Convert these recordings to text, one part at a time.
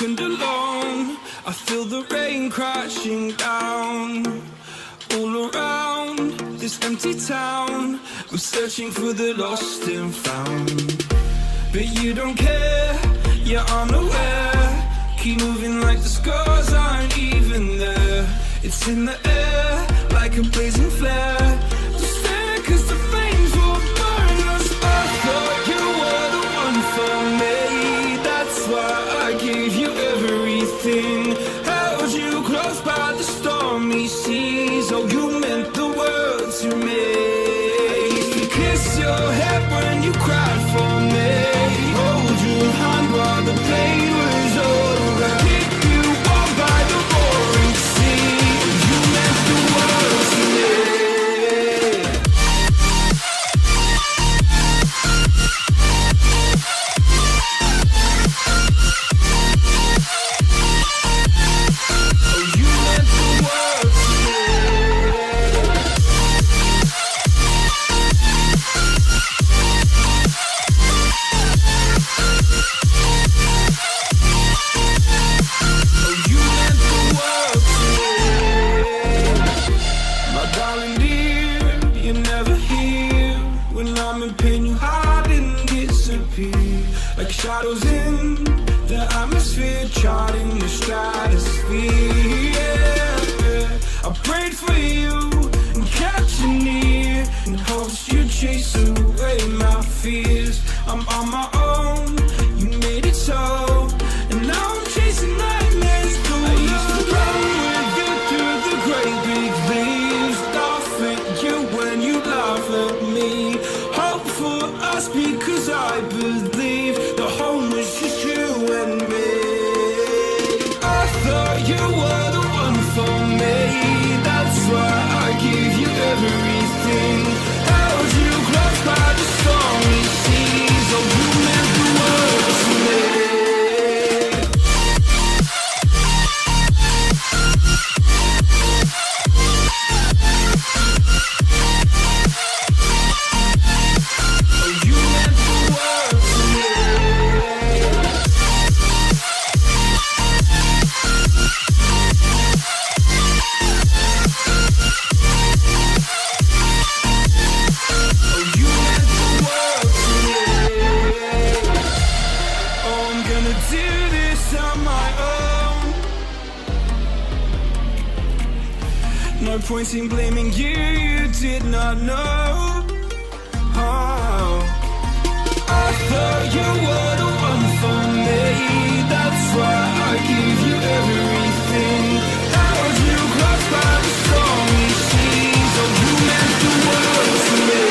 and alone. I feel the rain crashing down all around this empty town. I'm searching for the lost and found, but you don't care, you're unaware. Keep moving like the scars aren't even there. It's in the air like a blazing flare. Just stare, cause the flames will burn us. I thought you were the one for me, that's why I gave you everything. Held you close by the stormy seas. Oh, you meant the world to me. I used to kiss your head when you cried for me, hold your hand while the pain was over, keep you warm by the roaring sea. You meant the world to me. Like shadows in the atmosphere, charting the stratosphere. Yeah. I prayed for you and kept you near in hopes you'd chase away my fears. I'm on my own, you made it so, and now I'm chasing nightmares through. I used to run with you through the great big leaves, laugh at you when you laugh at me, hope for us because I believe the home was just you and me. I thought you were the one for me, that's why I gave you everything. Held you close by the stormy seas. Oh, you meant the world to me. No point in blaming you, you did not know. Oh, I thought you were the one for me, that's why I gave you everything. Held you close by the stormy seas. Oh, you meant the world to me.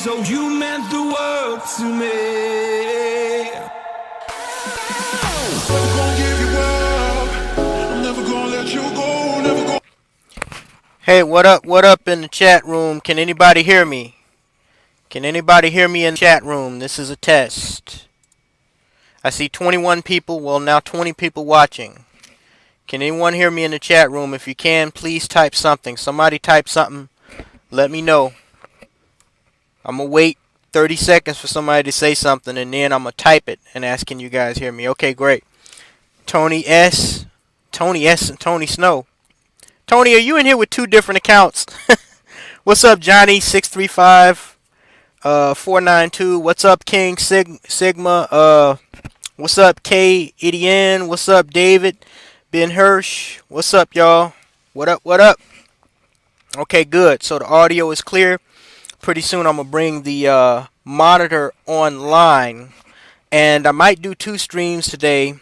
Oh, you meant the world to me. Never gonna give you up. I'm never gonna let you go. Never gonna. Hey, what up in the chat room? Can anybody hear me? Can anybody hear me in the chat room? This is a test. I see 21 people, well now 20 people watching. Can anyone hear me in the chat room? If you can, please type something. Somebody type something. Let me know. I'm going to wait 30 seconds for somebody to say something, and then I'm going to type it and ask, can you guys hear me? Okay, great. Tony S. and Tony Snow. Tony, are you in here with two different accounts? What's up, Johnny635? 492. What's up, King Sigma? What's up, K Etienne? What's up, David? Ben Hirsch. What's up, y'all? What up? What up? Okay, good. So the audio is clear. Pretty soon I'm gonna bring the monitor online, and I might do two streams today.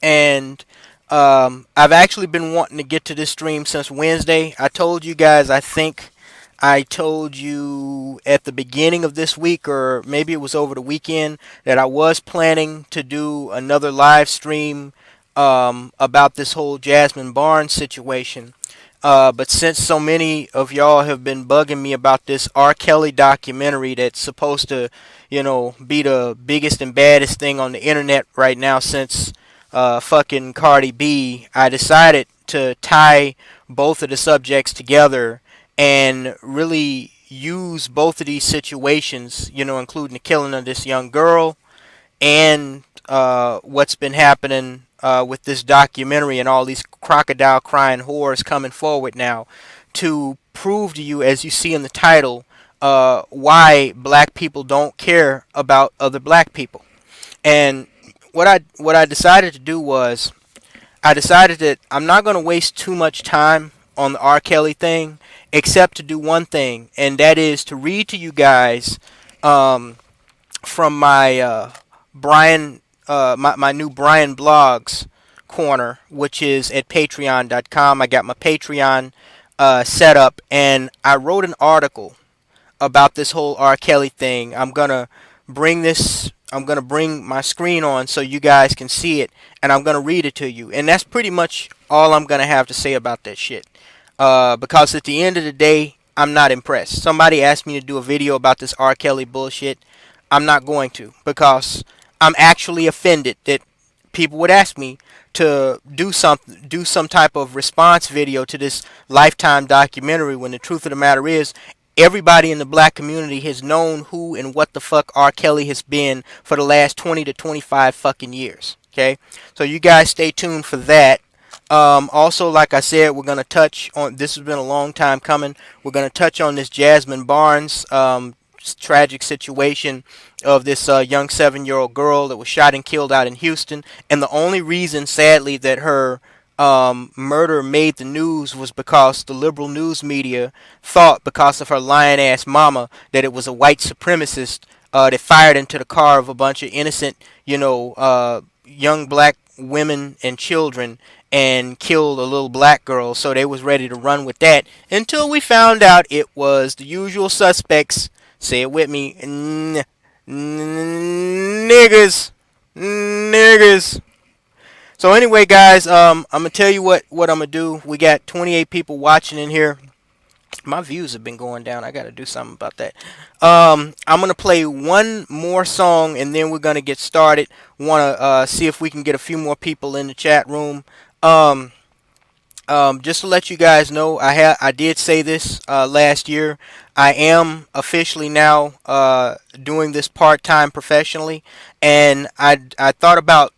And I've actually been wanting to get to this stream since Wednesday. I told you guys, I think I told you at the beginning of this week, or maybe it was over the weekend, that I was planning to do another live stream about this whole Jasmine Barnes situation. But since so many of y'all have been bugging me about this R. Kelly documentary that's supposed to, be the biggest and baddest thing on the internet right now since fucking Cardi B, I decided to tie both of the subjects together and really use both of these situations, including the killing of this young girl and what's been happening with this documentary and all these crocodile crying whores coming forward now to prove to you, as you see in the title, why black people don't care about other black people. And what I decided to do was I decided that I'm not going to waste too much time on the R. Kelly thing, except to do one thing, and that is to read to you guys from my my new Brian Blogs corner, which is at patreon.com. I got my Patreon set up, and I wrote an article about this whole R. Kelly thing. I'm gonna bring my screen on so you guys can see it, and I'm gonna read it to you. And that's pretty much all I'm gonna have to say about that shit. Because at the end of the day, I'm not impressed. Somebody asked me to do a video about this R. Kelly bullshit. I'm not going to, because I'm actually offended that people would ask me to do some type of response video to this Lifetime documentary, when the truth of the matter is everybody in the black community has known who and what the fuck R. Kelly has been for the last 20 to 25 fucking years. Okay, so you guys stay tuned for that. Also, like I said, we're going to touch on, this has been a long time coming, we're going to touch on this Jasmine Barnes tragic situation of this young 7-year-old girl that was shot and killed out in Houston. And the only reason, sadly, that her murder made the news was because the liberal news media thought, because of her lying ass mama, that it was a white supremacist that fired into the car of a bunch of innocent, young black women and children and killed a little black girl. So they was ready to run with that until we found out it was the usual suspects. Say it with me. Niggas. Niggas. So anyway, guys, I'm going to tell you what I'm going to do. We got 28 people watching in here. My views have been going down. I got to do something about that. I'm going to play one more song, and then we're going to get started. Want to see if we can get a few more people in the chat room. Just to let you guys know, I did say this last year. I am officially now doing this part-time professionally, and I thought about,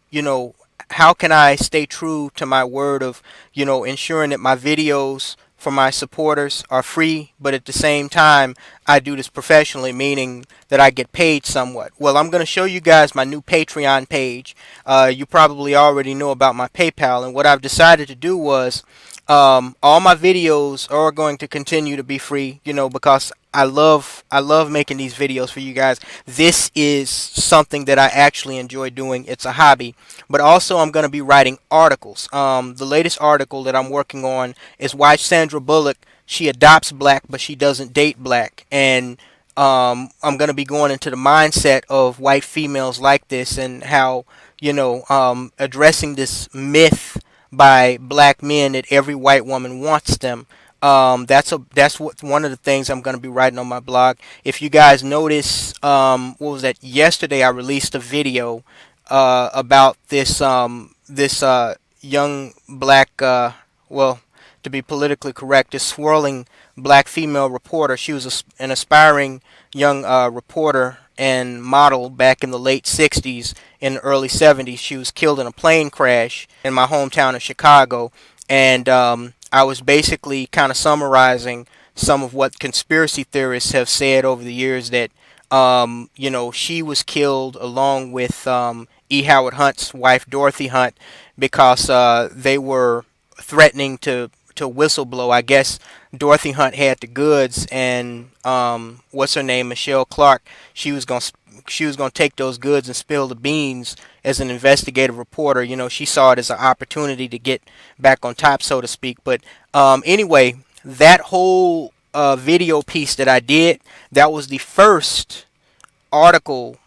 how can I stay true to my word of, ensuring that my videos for my supporters are free, but at the same time, I do this professionally, meaning that I get paid somewhat. Well, I'm going to show you guys my new Patreon page. You probably already know about my PayPal, and what I've decided to do was, all my videos are going to continue to be free, because I love making these videos for you guys. This is something that I actually enjoy doing. It's a hobby. But also, I'm going to be writing articles. The latest article that I'm working on is why Sandra Bullock, she adopts black, but she doesn't date black. And I'm going to be going into the mindset of white females like this, and how, addressing this myth by black men that every white woman wants them. That's one of the things I'm going to be writing on my blog. If you guys notice, what was that? Yesterday I released a video about this young black, well, to be politically correct, this swirling black female reporter. She was an aspiring young reporter and model back in the late 60s and early 70s. She was killed in a plane crash in my hometown of Chicago. And I was basically kind of summarizing some of what conspiracy theorists have said over the years, that She was killed along with E. Howard Hunt's wife, Dorothy Hunt, because they were threatening to whistleblow. I guess Dorothy Hunt had the goods, and what's her name, Michelle Clark. She was gonna take those goods and spill the beans as an investigative reporter. She saw it as an opportunity to get back on top, so to speak. But anyway, that whole video piece that I did, that was the first article,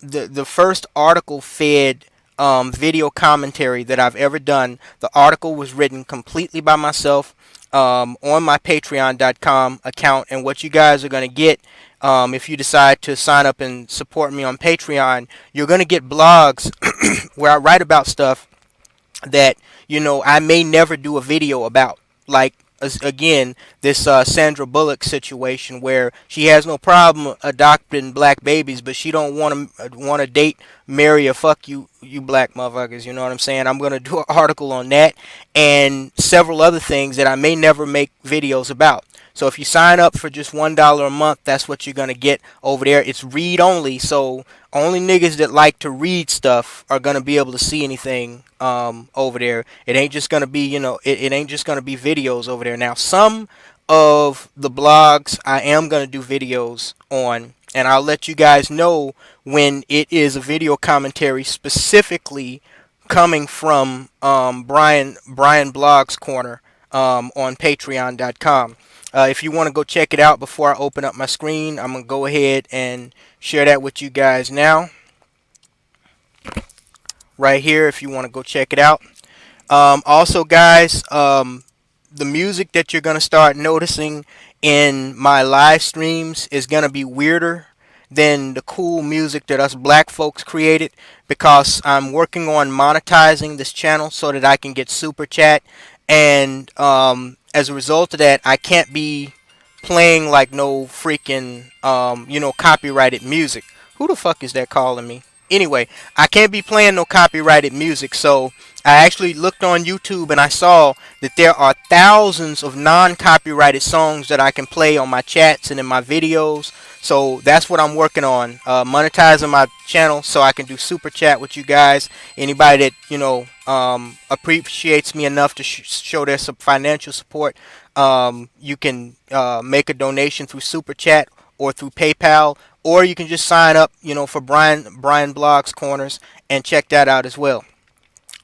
the first article fed video commentary that I've ever done. The article was written completely by myself on my Patreon.com account, and what you guys are going to get if you decide to sign up and support me on Patreon, you're going to get blogs where I write about stuff that I may never do a video about, like again, this Sandra Bullock situation where she has no problem adopting black babies, but she don't want to date, marry, or fuck you black motherfuckers. You know what I'm saying? I'm gonna do an article on that and several other things that I may never make videos about. So if you sign up for just $1 a month, that's what you're gonna get over there. It's read only, so only niggas that like to read stuff are gonna be able to see anything over there. It ain't just gonna be, it ain't just gonna be videos over there. Now, some of the blogs I am gonna do videos on, and I'll let you guys know when it is a video commentary specifically coming from Brian Blogs Corner on Patreon.com. If you want to go check it out before I open up my screen, I'm going to go ahead and share that with you guys now. Right here, if you want to go check it out. Also, guys, the music that you're going to start noticing in my live streams is going to be weirder than the cool music that us black folks created, because I'm working on monetizing this channel so that I can get super chat, and as a result of that, I can't be playing like no freaking copyrighted music. Who the fuck is that calling me? Anyway, I can't be playing no copyrighted music, so I actually looked on YouTube and I saw that there are thousands of non-copyrighted songs that I can play on my chats and in my videos. So that's what I'm working on, monetizing my channel so I can do super chat with you guys. Anybody that appreciates me enough to show their financial support, you can make a donation through super chat or through PayPal, or you can just sign up, for Brian Blogs Corners and check that out as well.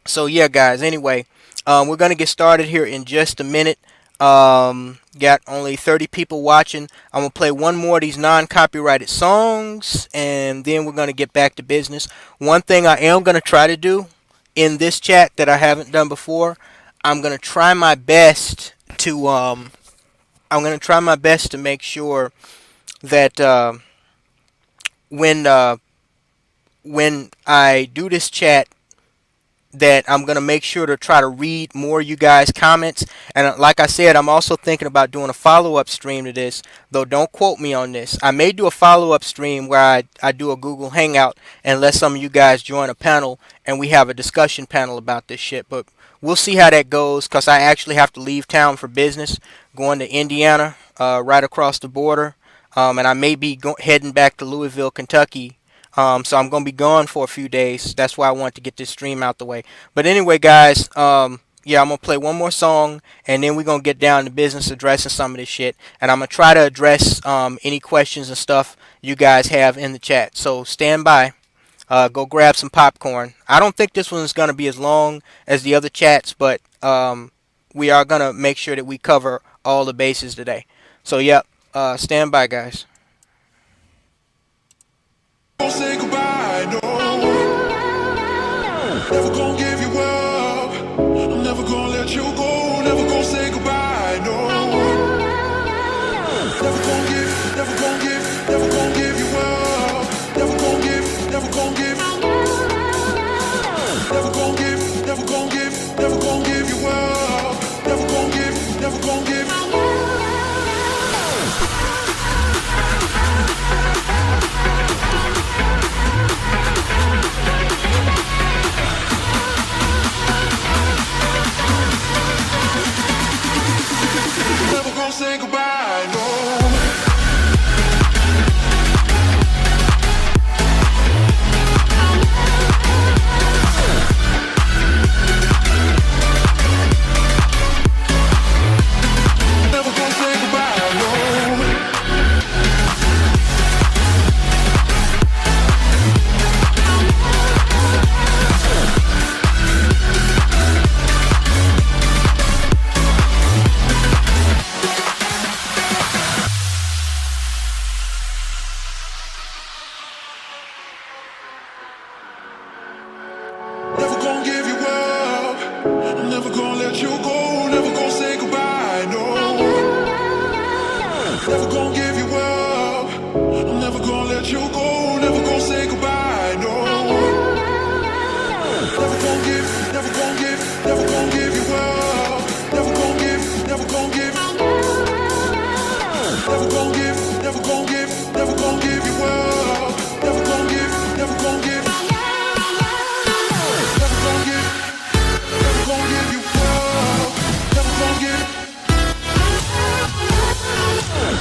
So yeah, guys. Anyway, we're gonna get started here in just a minute. Got only 30 people watching. I'm gonna play one more of these non-copyrighted songs, and then we're gonna get back to business. One thing I am gonna try to do in this chat that I haven't done before, I'm gonna try my best to make sure that when I do this chat, that I'm going to make sure to try to read more of you guys' comments. And like I said, I'm also thinking about doing a follow-up stream to this, though don't quote me on this. I may do a follow-up stream where I do a Google Hangout and let some of you guys join a panel and we have a discussion panel about this shit. But we'll see how that goes, because I actually have to leave town for business, going to Indiana, right across the border. And I may be heading back to Louisville, Kentucky. So I'm going to be gone for a few days. That's why I want to get this stream out the way. But anyway, guys, yeah, I'm going to play one more song, and then we're going to get down to business addressing some of this shit. And I'm going to try to address any questions and stuff you guys have in the chat. So stand by. Go grab some popcorn. I don't think this one is going to be as long as the other chats, but we are going to make sure that we cover all the bases today. So, yeah, stand by, guys. Say goodbye, no. Never gonna give you up. I'm never gonna let you go. Never gonna say goodbye, no. Never gonna give, never gonna give, never gonna give you up. Never gonna give, never gonna give. Never gonna give, never gonna give, never gonna give you up. Never gonna give, never gonna give. Never gonna say goodbye, no. Never gonna give you up. I'm never gonna let you go. Never gonna say goodbye. No. Never gonna give, never gonna give, never gonna give you up. Never gonna give, never gonna give. Never gonna give, never gonna give, never gonna give you up. Never gonna give, never gonna give. Never gonna give, never gonna give you up. Never gonna give,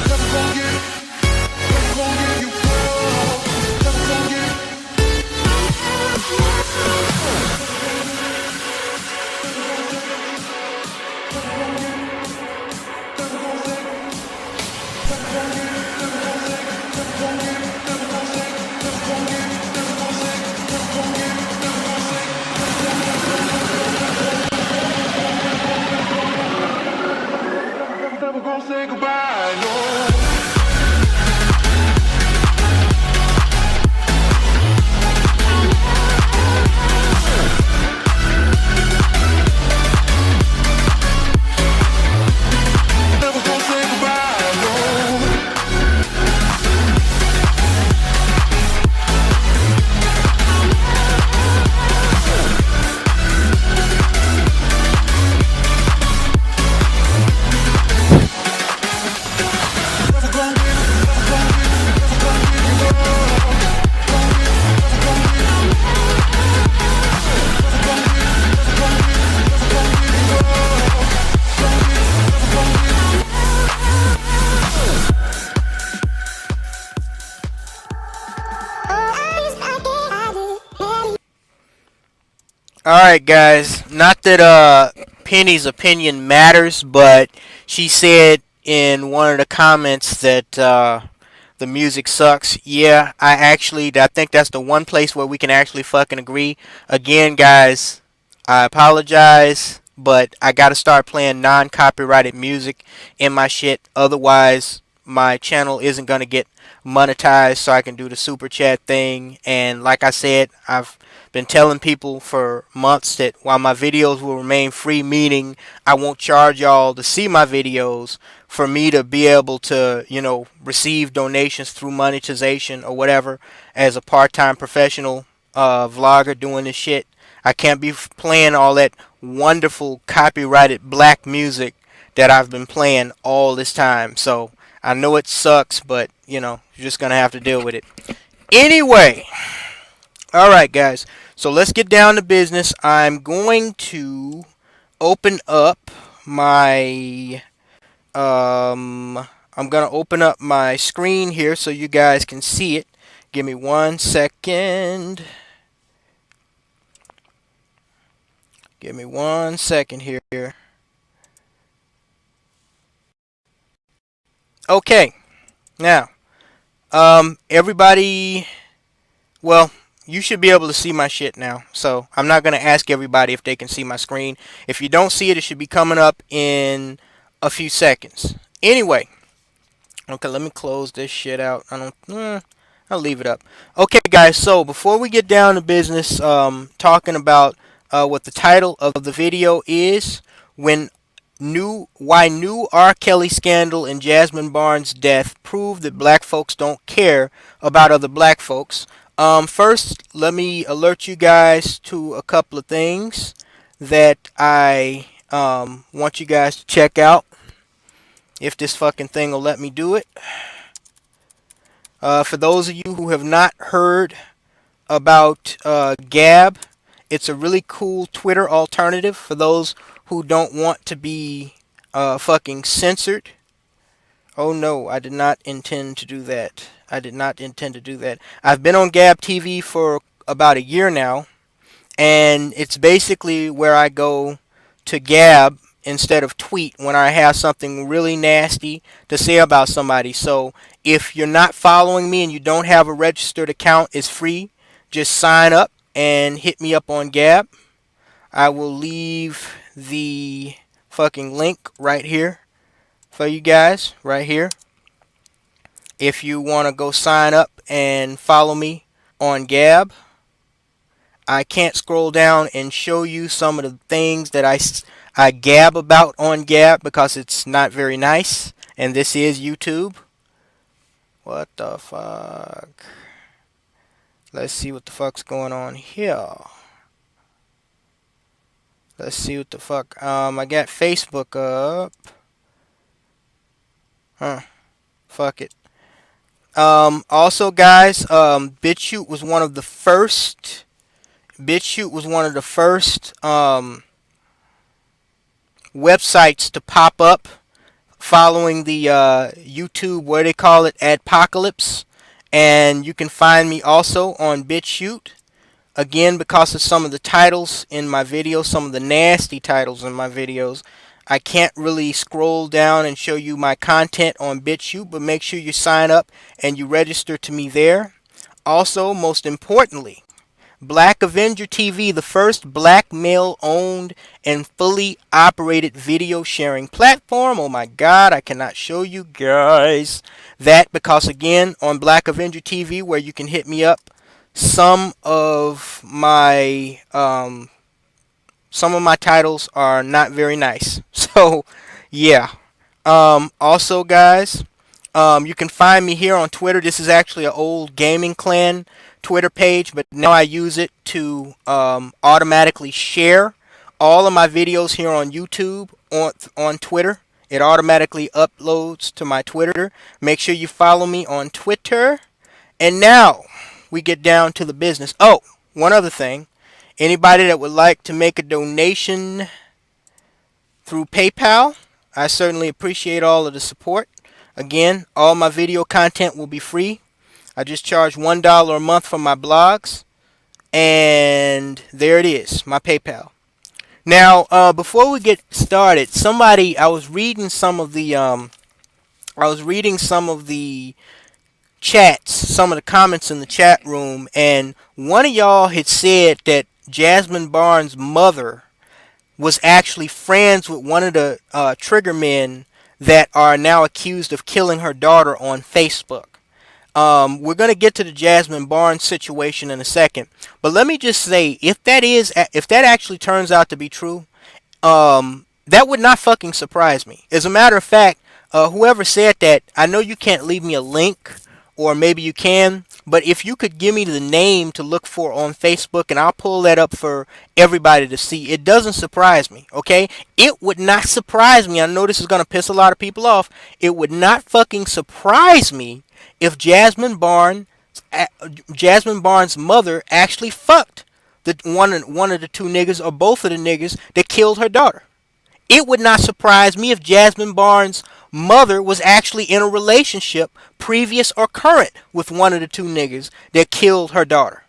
never gonna give, never gonna give you up. Never gonna give. Never gonna say goodbye, no. Never gonna say goodbye, no. Never gonna give, never gonna give, never gonna give you up. Gonna give, never gonna give. Never gonna give, never gonna give, never gonna give you up. Gonna give, never gonna give. Alright guys, not that Penny's opinion matters, but she said in one of the comments that the music sucks. Yeah, I think that's the one place where we can actually fucking agree. Again guys, I apologize, but I gotta start playing non-copyrighted music in my shit, otherwise my channel isn't gonna get monetized so I can do the super chat thing. And like I said, I've been telling people for months that while my videos will remain free, meaning I won't charge y'all to see my videos, for me to be able to, you know, receive donations through monetization or whatever as a part-time professional vlogger doing this shit, I can't be playing all that wonderful copyrighted black music that I've been playing all this time. So I know it sucks, but you know, you're just gonna have to deal with it. Anyway, alright guys, so let's get down to business. I'm going to open up my I'm gonna open up my screen here so you guys can see it. Give me 1 second. Give me 1 second here. Okay, now everybody, well, you should be able to see my shit now, so I'm not going to ask everybody if they can see my screen. If you don't see it, it should be coming up in a few seconds. Anyway, okay, let me close this shit out. I'll leave it up. Okay guys, so before we get down to business, talking about what the title of the video is, why new R. Kelly scandal and Jasmine Barnes' death prove that black folks don't care about other black folks. First, let me alert you guys to a couple of things that I want you guys to check out. If this fucking thing will let me do it. For those of you who have not heard about Gab, it's a really cool Twitter alternative for those who don't want to be fucking censored. Oh no, I did not intend to do that. I did not intend to do that. I've been on Gab TV for about a year now, and it's basically where I go to Gab instead of tweet when I have something really nasty to say about somebody. So if you're not following me and you don't have a registered account, it's free. Just sign up and hit me up on Gab. I will leave the fucking link right here for you guys, right here, if you want to go sign up and follow me on Gab. I can't scroll down and show you some of the things that I gab about on Gab because it's not very nice, And this is YouTube. What the fuck? Let's see what the fuck's going on here. Let's see what the fuck. I got Facebook up. Huh. Fuck it. Also, guys, BitChute was one of the first. BitChute was one of the first websites to pop up following the YouTube, what they call it, adpocalypse. And you can find me also on BitChute. Again, because of some of the titles in my videos, some of the nasty titles in my videos, I can't really scroll down and show you my content on BitChute, but make sure you sign up and you register to me there. Also, most importantly, Black Avenger TV, the first black male-owned and fully operated video sharing platform. Oh my God, I cannot show you guys that because, again, on Black Avenger TV, where you can hit me up, some of my titles are not very nice. So, yeah. Also, guys, you can find me here on Twitter. This is actually an old Gaming Clan Twitter page, but now I use it to automatically share all of my videos here on YouTube on Twitter. It automatically uploads to my Twitter. Make sure you follow me on Twitter. And now we get down to the business. Oh, one other thing. Anybody that would like to make a donation through PayPal, I certainly appreciate all of the support. Again, all my video content will be free. I just charge $1 a month for my blogs. And there it is, my PayPal. Now, before we get started, I was reading some of the chats, some of the comments in the chat room, and one of y'all had said that Jasmine Barnes' mother was actually friends with one of the trigger men that are now accused of killing her daughter on Facebook. We're going to get to the Jasmine Barnes situation in a second, but let me just say, if that actually turns out to be true, that would not fucking surprise me. As a matter of fact, whoever said that, I know you can't leave me a link, or maybe you can, but if you could give me the name to look for on Facebook, and I'll pull that up for everybody to see. It doesn't surprise me, okay? It would not surprise me. I know this is going to piss a lot of people off. It would not fucking surprise me if Jasmine Barnes' mother actually fucked one of the two niggas, or both of the niggas that killed her daughter. It would not surprise me if Jasmine Barnes' mother was actually in a relationship, previous or current, with one of the two niggas that killed her daughter.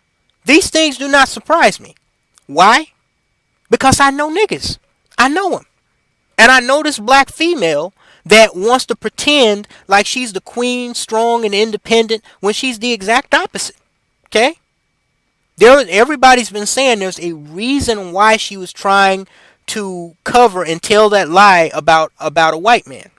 These things do not surprise me. Why? Because I know niggas. I know them. And I know this black female that wants to pretend like she's the queen, strong and independent, when she's the exact opposite. Okay? Everybody's been saying there's a reason why she was trying to cover and tell that lie about a white man.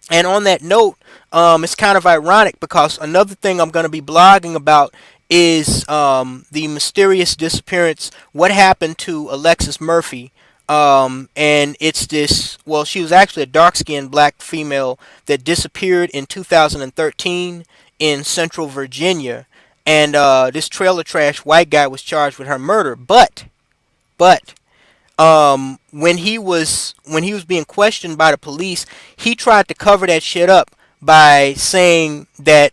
And on that note, it's kind of ironic because another thing I'm going to be blogging about is the mysterious disappearance, what happened to Alexis Murphy. And it's this, well, she was actually a dark-skinned black female that disappeared in 2013 in Central Virginia. And this trailer trash white guy was charged with her murder. But when he was being questioned by the police, he tried to cover that shit up by saying that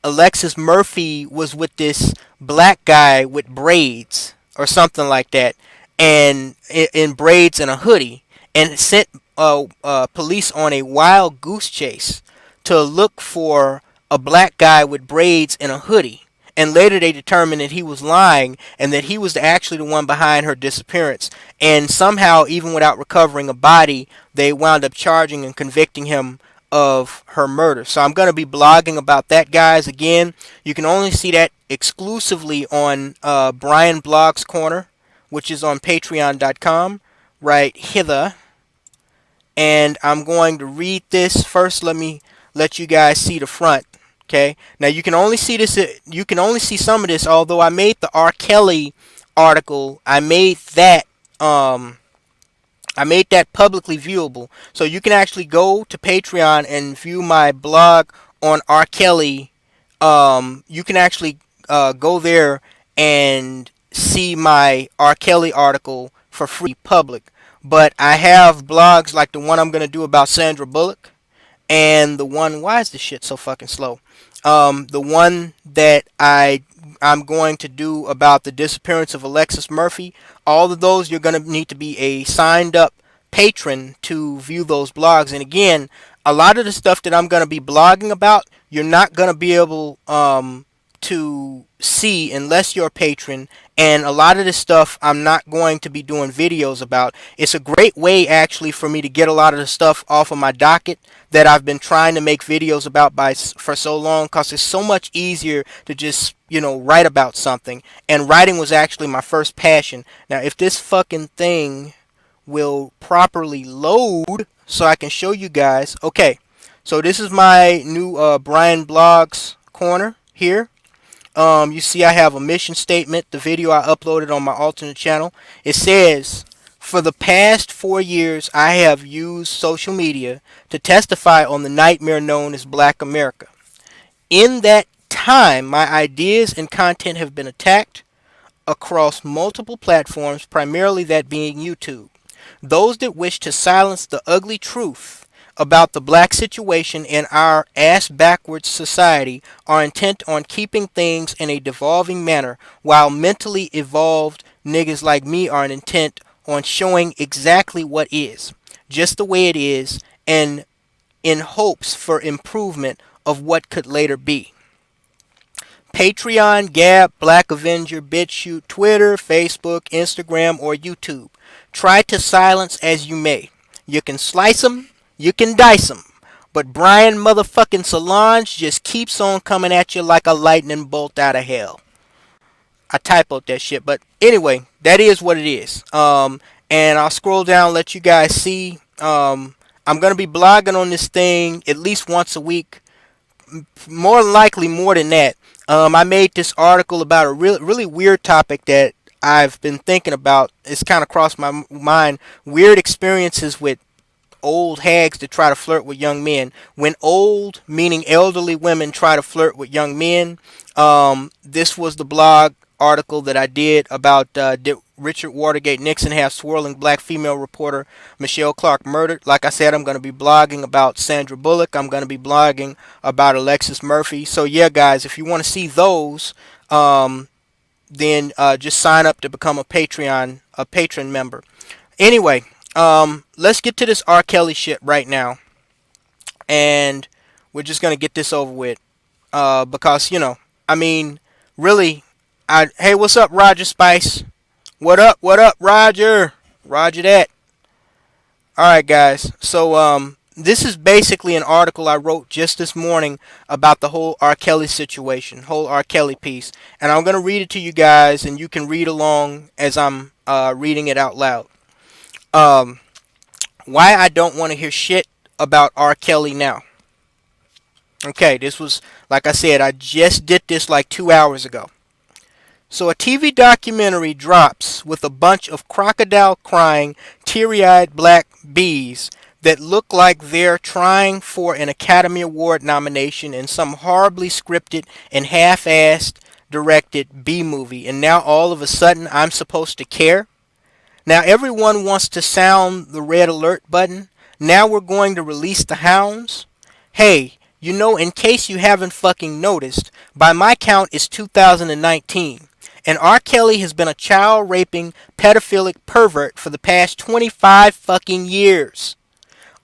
Alexis Murphy was with this black guy with braids or something like that, and in braids and a hoodie, and sent police on a wild goose chase to look for a black guy with braids and a hoodie. And later they determined that he was lying and that he was actually the one behind her disappearance. And somehow, even without recovering a body, they wound up charging and convicting him of her murder. So I'm going to be blogging about that, guys. Again, you can only see that exclusively on Brian Blogs Corner, which is on patreon.com, right hither. And I'm going to read this. First, let me let you guys see the front. Okay. Now you can only see this. You can only see some of this. Although I made the R. Kelly article, I made that I made that publicly viewable. So you can actually go to Patreon and view my blog on R. Kelly. You can actually go there and see my R. Kelly article for free public. But I have blogs like the one I'm going to do about Sandra Bullock and the one, why is this shit so fucking slow? The one that I'm going to do about the disappearance of Alexis Murphy. All of those, you're going to need to be a signed up patron to view those blogs. And again, a lot of the stuff that I'm going to be blogging about, you're not going to be able to see unless you're a patron. And a lot of this stuff I'm not going to be doing videos about. It's a great way actually for me to get a lot of the stuff off of my docket that I've been trying to make videos about for so long, because it's so much easier to just, write about something. And writing was actually my first passion. Now, if this fucking thing will properly load so I can show you guys. Okay, so this is my new Brian Blogs corner here. You see I have a mission statement, the video I uploaded on my alternate channel. It says, for the past 4 years, I have used social media to testify on the nightmare known as Black America. In that time, my ideas and content have been attacked across multiple platforms, primarily that being YouTube. Those that wish to silence the ugly truth about the black situation in our ass-backwards society are intent on keeping things in a devolving manner, while mentally evolved niggas like me are intent on showing exactly what is, just the way it is, and in hopes for improvement of what could later be. Patreon, Gab, Black Avenger, BitChute, Twitter, Facebook, Instagram, or YouTube. Try to silence as you may. You can slice 'em, you can dice 'em, but Brian motherfucking Solange just keeps on coming at you like a lightning bolt out of hell. I typoed that shit, but anyway, that is what it is. And I'll scroll down, let you guys see. I'm gonna be blogging on this thing at least once a week. More likely more than that. I made this article about a really weird topic that I've been thinking about. It's kind of crossed my mind. Weird experiences with old hags that try to flirt with young men. When old, meaning elderly women, try to flirt with young men. This was the blog article that I did about did Richard Watergate Nixon have swirling black female reporter Michelle Clark murdered. Like I said, I'm going to be blogging about Sandra Bullock. I'm going to be blogging about Alexis Murphy. So yeah, guys, if you want to see those, then just sign up to become a patron member. Anyway, let's get to this R. Kelly shit right now, and we're just gonna get this over with, because I mean, really, hey, what's up, Roger Spice? What up, Roger? Roger that. All right, guys. So this is basically an article I wrote just this morning about the whole R. Kelly situation, whole R. Kelly piece, and I'm gonna read it to you guys, and you can read along as I'm reading it out loud. Why I don't want to hear shit about R. Kelly now. Okay, this was, like I said, I just did this like 2 hours ago. So a TV documentary drops with a bunch of crocodile crying, teary-eyed black bees that look like they're trying for an Academy Award nomination in some horribly scripted and half-assed directed B movie, and now all of a sudden I'm supposed to care? Now everyone wants to sound the red alert button. Now we're going to release the hounds. Hey, in case you haven't fucking noticed, by my count it's 2019. And R. Kelly has been a child raping, pedophilic pervert for the past 25 fucking years.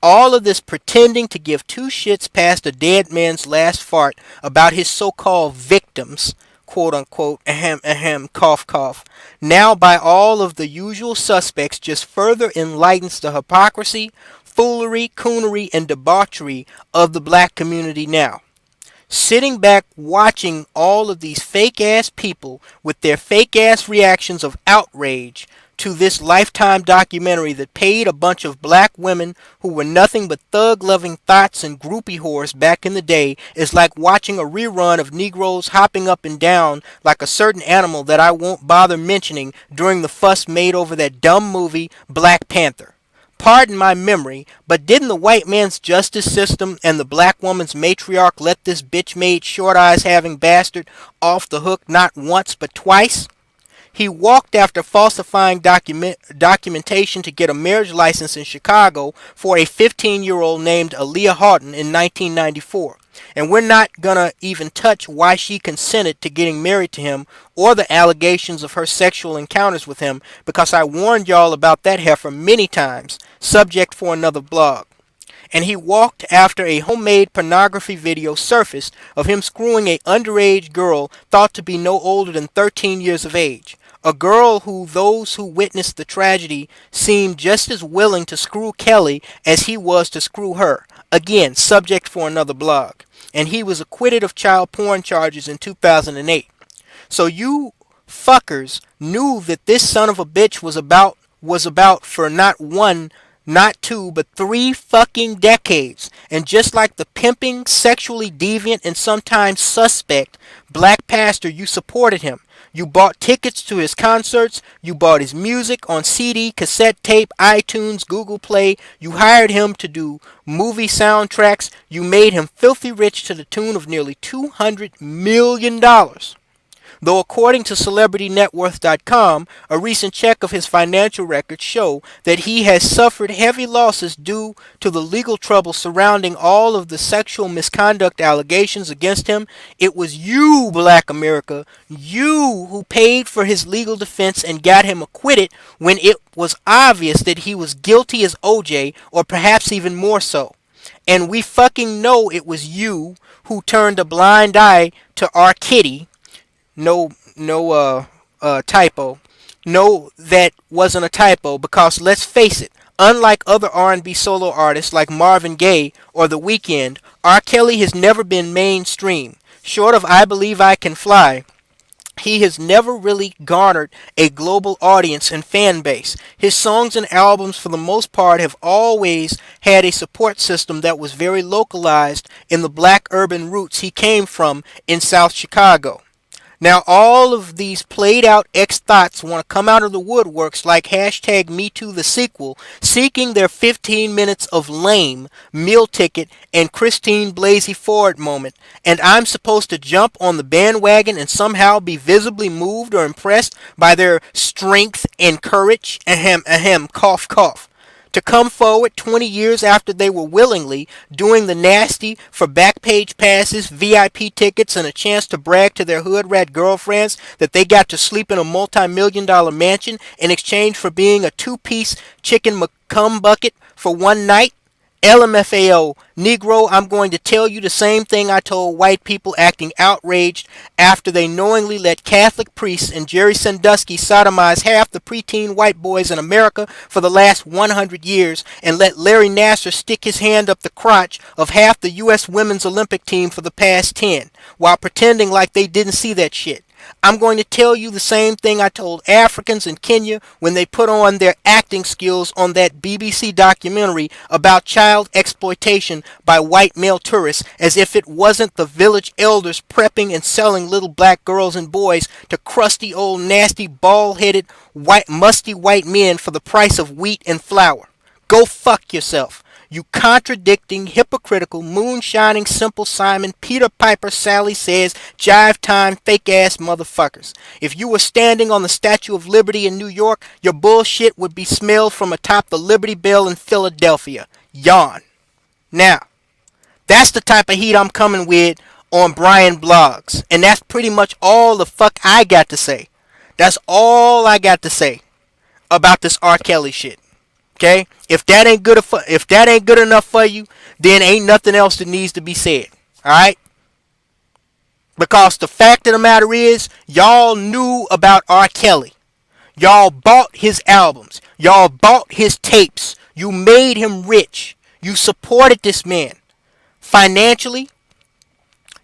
All of this pretending to give two shits past a dead man's last fart about his so-called victims, quote unquote, ahem, ahem, cough, cough, now by all of the usual suspects just further enlightens the hypocrisy, foolery, coonery, and debauchery of the black community now. Sitting back watching all of these fake-ass people with their fake-ass reactions of outrage to this Lifetime documentary that paid a bunch of black women who were nothing but thug-loving thoughts and groupie whores back in the day is like watching a rerun of Negroes hopping up and down like a certain animal that I won't bother mentioning during the fuss made over that dumb movie Black Panther. Pardon my memory, but didn't the white man's justice system and the black woman's matriarch let this bitch-made short-eyes having bastard off the hook not once but twice? He walked after falsifying documentation to get a marriage license in Chicago for a 15-year-old named Aaliyah Houghton in 1994. And we're not gonna even touch why she consented to getting married to him or the allegations of her sexual encounters with him, because I warned y'all about that heifer many times, subject for another blog. And he walked after a homemade pornography video surfaced of him screwing a underage girl thought to be no older than 13 years of age. A girl who those who witnessed the tragedy seemed just as willing to screw Kelly as he was to screw her. Again, subject for another blog. And he was acquitted of child porn charges in 2008. So you fuckers knew that this son of a bitch was about for not one, not two, but 3 fucking decades. And just like the pimping, sexually deviant, and sometimes suspect black pastor, you supported him. You bought tickets to his concerts. You bought his music on CD, cassette tape, iTunes, Google Play. You hired him to do movie soundtracks. You made him filthy rich to the tune of nearly $200 million. Though according to CelebrityNetWorth.com, a recent check of his financial records show that he has suffered heavy losses due to the legal trouble surrounding all of the sexual misconduct allegations against him. It was you, Black America, you who paid for his legal defense and got him acquitted when it was obvious that he was guilty as OJ, or perhaps even more so. And we fucking know it was you who turned a blind eye to our kitty. No typo. No, that wasn't a typo, because let's face it, unlike other R&B solo artists like Marvin Gaye or The Weeknd, R. Kelly has never been mainstream. Short of I Believe I Can Fly, he has never really garnered a global audience and fan base. His songs and albums, for the most part, have always had a support system that was very localized in the black urban roots he came from in South Chicago. Now all of these played out ex-thoughts want to come out of the woodworks like hashtag MeToo the sequel, seeking their 15 minutes of lame, meal ticket, and Christine Blasey Ford moment, and I'm supposed to jump on the bandwagon and somehow be visibly moved or impressed by their strength and courage, ahem, ahem, cough, cough. To come forward 20 years after they were willingly doing the nasty for back page passes, VIP tickets, and a chance to brag to their hood rat girlfriends that they got to sleep in a multi-million-dollar mansion in exchange for being a 2-piece chicken McCum bucket for one night? LMFAO, Negro, I'm going to tell you the same thing I told white people acting outraged after they knowingly let Catholic priests and Jerry Sandusky sodomize half the preteen white boys in America for the last 100 years, and let Larry Nassar stick his hand up the crotch of half the U.S. women's Olympic team for the past 10, while pretending like they didn't see that shit. I'm going to tell you the same thing I told Africans in Kenya when they put on their acting skills on that BBC documentary about child exploitation by white male tourists, as if it wasn't the village elders prepping and selling little black girls and boys to crusty old nasty bald-headed musty white men for the price of wheat and flour. Go fuck yourself. You contradicting, hypocritical, moonshining, Simple Simon, Peter Piper, Sally Says, jive time, fake-ass motherfuckers. If you were standing on the Statue of Liberty in New York, your bullshit would be smelled from atop the Liberty Bell in Philadelphia. Yawn. Now, that's the type of heat I'm coming with on Brian Blogs. And that's pretty much all the fuck I got to say. That's all I got to say about this R. Kelly shit. Okay, if that ain't good enough for you, then ain't nothing else that needs to be said. All right, because the fact of the matter is, y'all knew about R. Kelly. Y'all bought his albums. Y'all bought his tapes. You made him rich. You supported this man financially.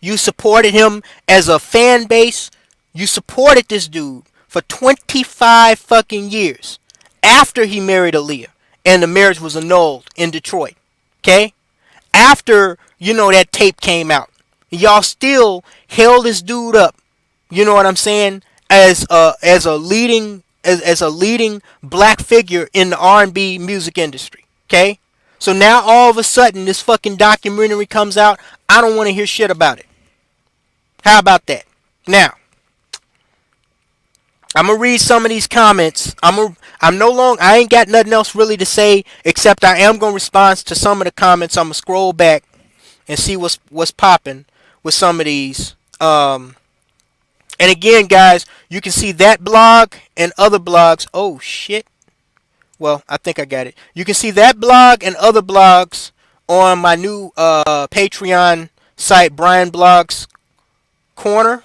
You supported him as a fan base. You supported this dude for 25 fucking years after he married Aaliyah. And the marriage was annulled in Detroit. Okay? After, that tape came out. Y'all still held this dude up. You know what I'm saying? As a leading black figure in the R&B music industry. Okay? So now all of a sudden this fucking documentary comes out. I don't want to hear shit about it. How about that? Now, I'm gonna read some of these comments. I ain't got nothing else really to say except I am gonna respond to some of the comments. I'm gonna scroll back and see what's popping with some of these. And again, guys, you can see that blog and other blogs. Oh shit. Well, I think I got it. You can see that blog and other blogs on my new Patreon site, Brian Blogs Corner.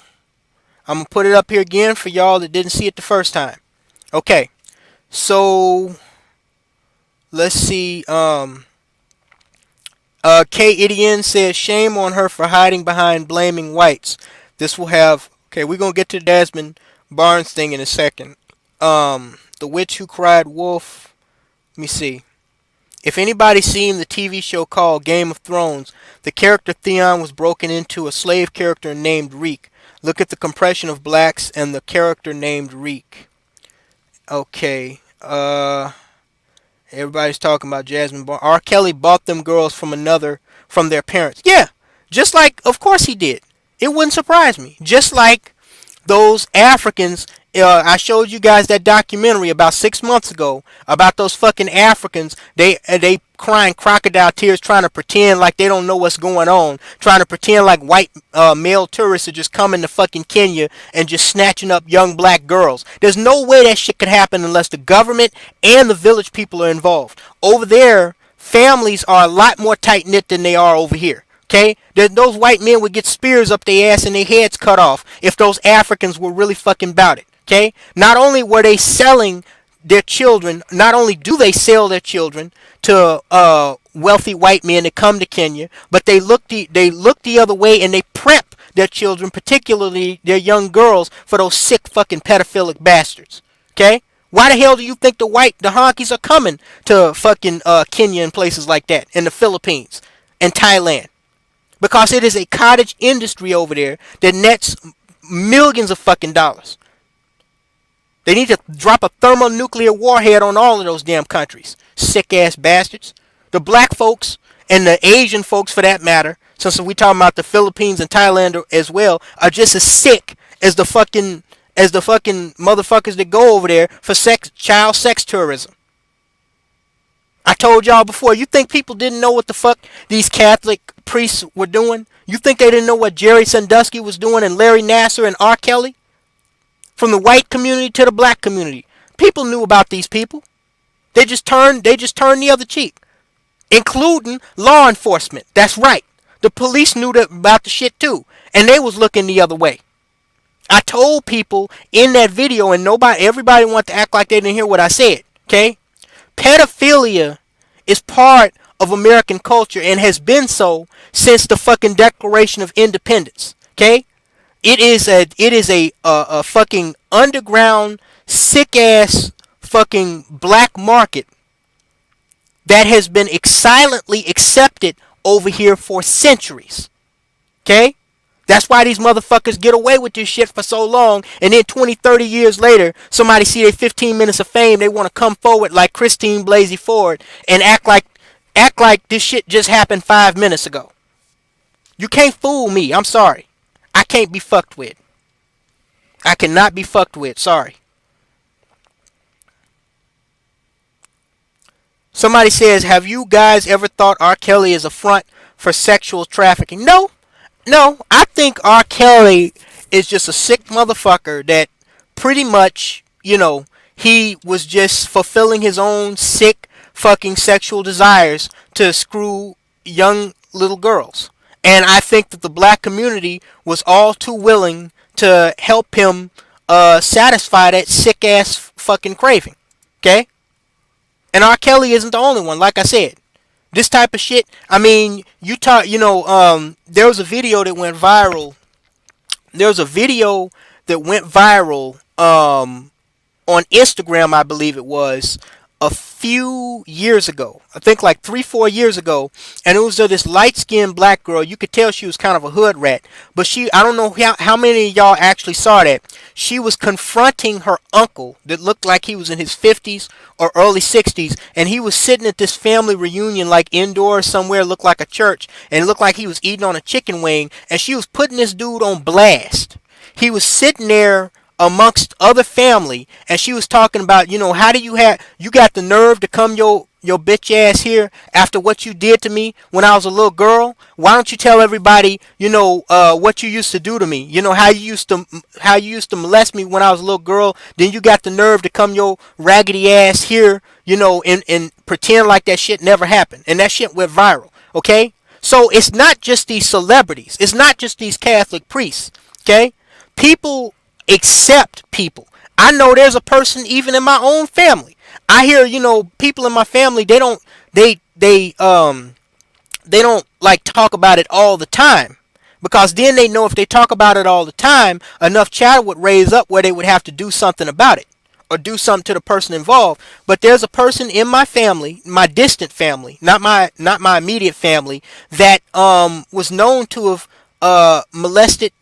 I'm going to put it up here again for y'all that didn't see it the first time. Okay. So, let's see. K. Idian says, shame on her for hiding behind blaming whites. This will have... Okay, we're going to get to the Jasmine Barnes thing in a second. The Witch Who Cried Wolf. Let me see. If anybody's seen the TV show called Game of Thrones, the character Theon was broken into a slave character named Reek. Look at the compression of blacks and the character named Reek. Okay. Everybody's talking about Jasmine Barnes. R. Kelly bought them girls from their parents. Yeah. Just like, of course he did. It wouldn't surprise me. Just like those Africans. I showed you guys that documentary about 6 months ago about those fucking Africans. They crying crocodile tears, trying to pretend like they don't know what's going on, trying to pretend like white male tourists are just coming to fucking Kenya and just snatching up young black girls. There's no way that shit could happen unless the government and the village people are involved. Over there, families are a lot more tight knit than they are over here. Okay, those white men would get spears up their ass and their heads cut off if those Africans were really fucking about it. Okay, not only were they selling their children, not only do they sell their children to wealthy white men that come to Kenya, but they look the other way and they prep their children, particularly their young girls, for those sick fucking pedophilic bastards. Okay, why the hell do you think the honkies are coming to fucking Kenya and places like that, in the Philippines and Thailand? Because it is a cottage industry over there that nets millions of fucking dollars. They need to drop a thermonuclear warhead on all of those damn countries. Sick ass bastards. The black folks and the Asian folks, for that matter, since we talking about the Philippines and Thailand as well, are just as sick as the fucking motherfuckers that go over there for child sex tourism. I told y'all before, you think people didn't know what the fuck these Catholic priests were doing? You think they didn't know what Jerry Sandusky was doing and Larry Nassar and R. Kelly? From the white community to the black community. People knew about these people. They just turned the other cheek. Including law enforcement. That's right. The police knew about the shit too. And they was looking the other way. I told people in that video, and everybody wanted to act like they didn't hear what I said. Okay? Pedophilia is part of American culture and has been so since the fucking Declaration of Independence. Okay? It is a fucking underground, sick ass fucking black market that has been silently accepted over here for centuries. Okay? That's why these motherfuckers get away with this shit for so long, and then 20, 30 years later, somebody see their 15 minutes of fame, they want to come forward like Christine Blasey Ford and act like this shit just happened 5 minutes ago. You can't fool me. I'm sorry. I can't be fucked with. I cannot be fucked with. Sorry. Somebody says, have you guys ever thought R. Kelly is a front for sexual trafficking? No. I think R. Kelly is just a sick motherfucker that pretty much, he was just fulfilling his own sick fucking sexual desires to screw young little girls. And I think that the black community was all too willing to help him satisfy that sick ass fucking craving. Okay? And R. Kelly isn't the only one, like I said. This type of shit, I mean, there was a video that went viral. On Instagram, I believe it was, a few years ago. I think like 3, 4 years ago, and it was this light-skinned black girl. You could tell she was kind of a hood rat, but I don't know how many of y'all actually saw that. She was confronting her uncle that looked like he was in his 50s or early 60s, and he was sitting at this family reunion like indoors somewhere, looked like a church, and it looked like he was eating on a chicken wing, and she was putting this dude on blast. He was sitting there amongst other family, and she was talking about, how do you got the nerve to come your bitch ass here after what you did to me when I was a little girl? Why don't you tell everybody, what you used to do to me? How you used to molest me when I was a little girl? Then you got the nerve to come your raggedy ass here, and pretend like that shit never happened. And that shit went viral. Okay? So it's not just these celebrities. It's not just these Catholic priests. Okay? People accept people. I know there's a person even in my own family. I hear, people in my family, they don't like talk about it all the time, because then they know if they talk about it all the time, enough chatter would raise up where they would have to do something about it or do something to the person involved. But there's a person in my family, my distant family, not my immediate family, that was known to have molested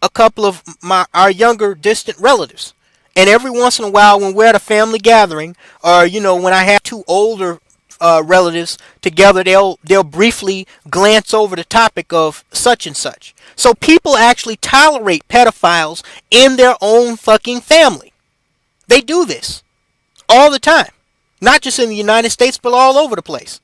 a couple of our younger distant relatives. And every once in a while, when we're at a family gathering, or when I have two older relatives together, they'll briefly glance over the topic of such and such. So people actually tolerate pedophiles in their own fucking family. They do this all the time, not just in the United States, but all over the place.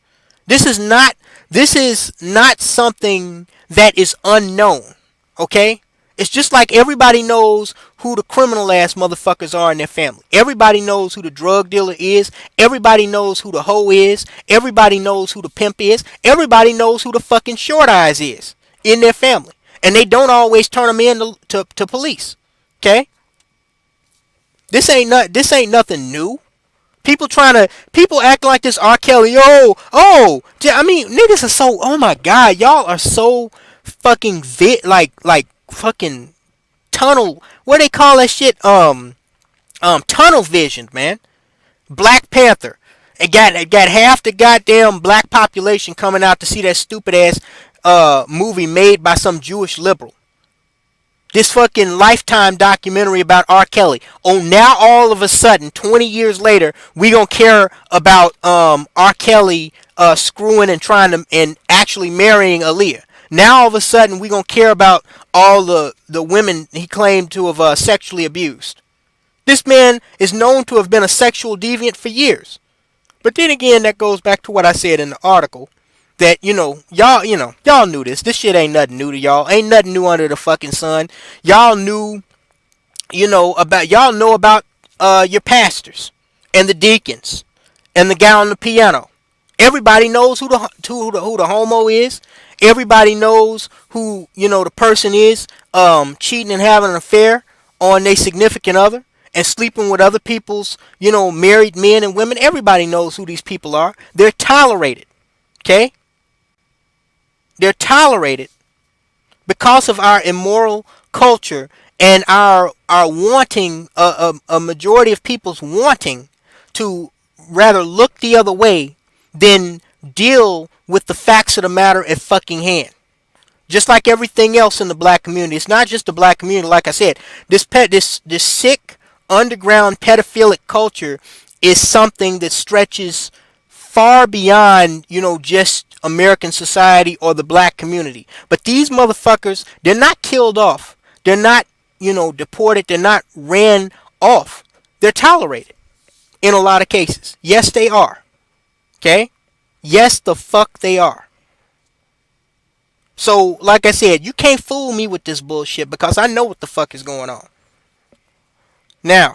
This is not something that is unknown. Okay? It's just like everybody knows who the criminal ass motherfuckers are in their family. Everybody knows who the drug dealer is. Everybody knows who the hoe is. Everybody knows who the pimp is. Everybody knows who the fucking short eyes is in their family. And they don't always turn them in to police. Okay? This ain't nothing new. People act like this R. Kelly. I mean, niggas are so, oh my God, y'all are so fucking like fucking tunnel, what they call that shit, tunnel vision, man. Black Panther, it got half the goddamn black population coming out to see that stupid ass movie made by some Jewish liberal. This fucking Lifetime documentary about R. Kelly. Oh, now all of a sudden, 20 years later, we gonna care about R. Kelly screwing and trying to and actually marrying Aaliyah. Now all of a sudden, we gonna care about all the women he claimed to have sexually abused. This man is known to have been a sexual deviant for years. But then again, that goes back to what I said in the article. That, y'all knew this. This shit ain't nothing new to y'all. Ain't nothing new under the fucking sun. Y'all knew, y'all know about your pastors and the deacons and the guy on the piano. Everybody knows who the homo is. Everybody knows who, the person is cheating and having an affair on their significant other and sleeping with other people's, married men and women. Everybody knows who these people are. They're tolerated. Okay? They're tolerated because of our immoral culture and our wanting, a majority of people's wanting to rather look the other way than deal with the facts of the matter at fucking hand. Just like everything else in the black community. It's not just the black community. Like I said, this sick underground pedophilic culture is something that stretches far beyond, just American society or the black community. But these motherfuckers, they're not killed off. They're not, deported. They're not ran off. They're tolerated in a lot of cases. Yes, they are. Okay? Yes, the fuck they are. So, like I said, you can't fool me with this bullshit because I know what the fuck is going on. Now,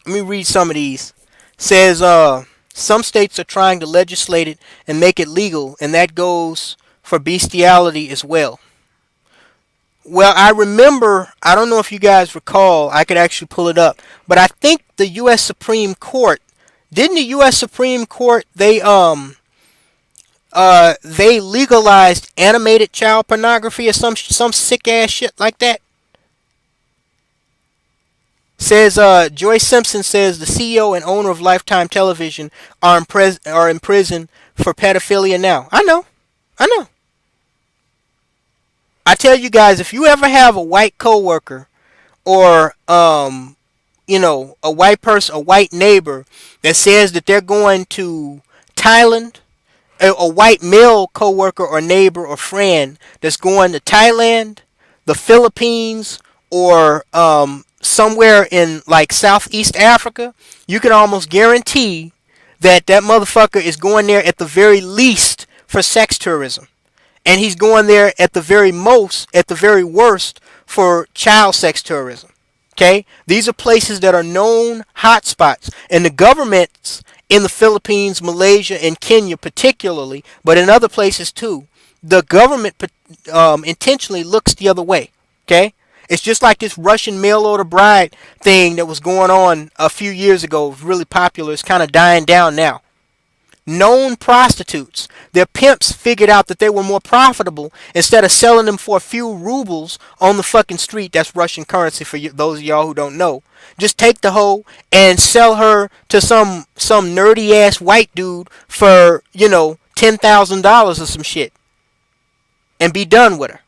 let me read some of these. It says, some states are trying to legislate it and make it legal, and that goes for bestiality as well. Well, I remember, I don't know if you guys recall, I could actually pull it up, but I think the U.S. Supreme Court, didn't the U.S. Supreme Court, they legalized animated child pornography or some sick ass shit like that? Says Joyce Simpson says the CEO and owner of Lifetime Television are in prison for pedophilia now. I know. I know. I tell you guys, if you ever have a white coworker or a white person, a white neighbor that says that they're going to Thailand, a white male coworker or neighbor or friend that's going to Thailand, the Philippines, or somewhere in like Southeast Africa, you can almost guarantee that that motherfucker is going there at the very least for sex tourism. And he's going there at the very most, at the very worst, for child sex tourism. Okay? These are places that are known hotspots. And the governments in the Philippines, Malaysia, and Kenya particularly, but in other places too, the government intentionally looks the other way. Okay? It's just like this Russian mail order bride thing that was going on a few years ago. It was really popular. It's kind of dying down now. Known prostitutes. Their pimps figured out that they were more profitable instead of selling them for a few rubles on the fucking street. That's Russian currency for you, those of y'all who don't know. Just take the hoe and sell her to some nerdy ass white dude for, $10,000 or some shit. And be done with her.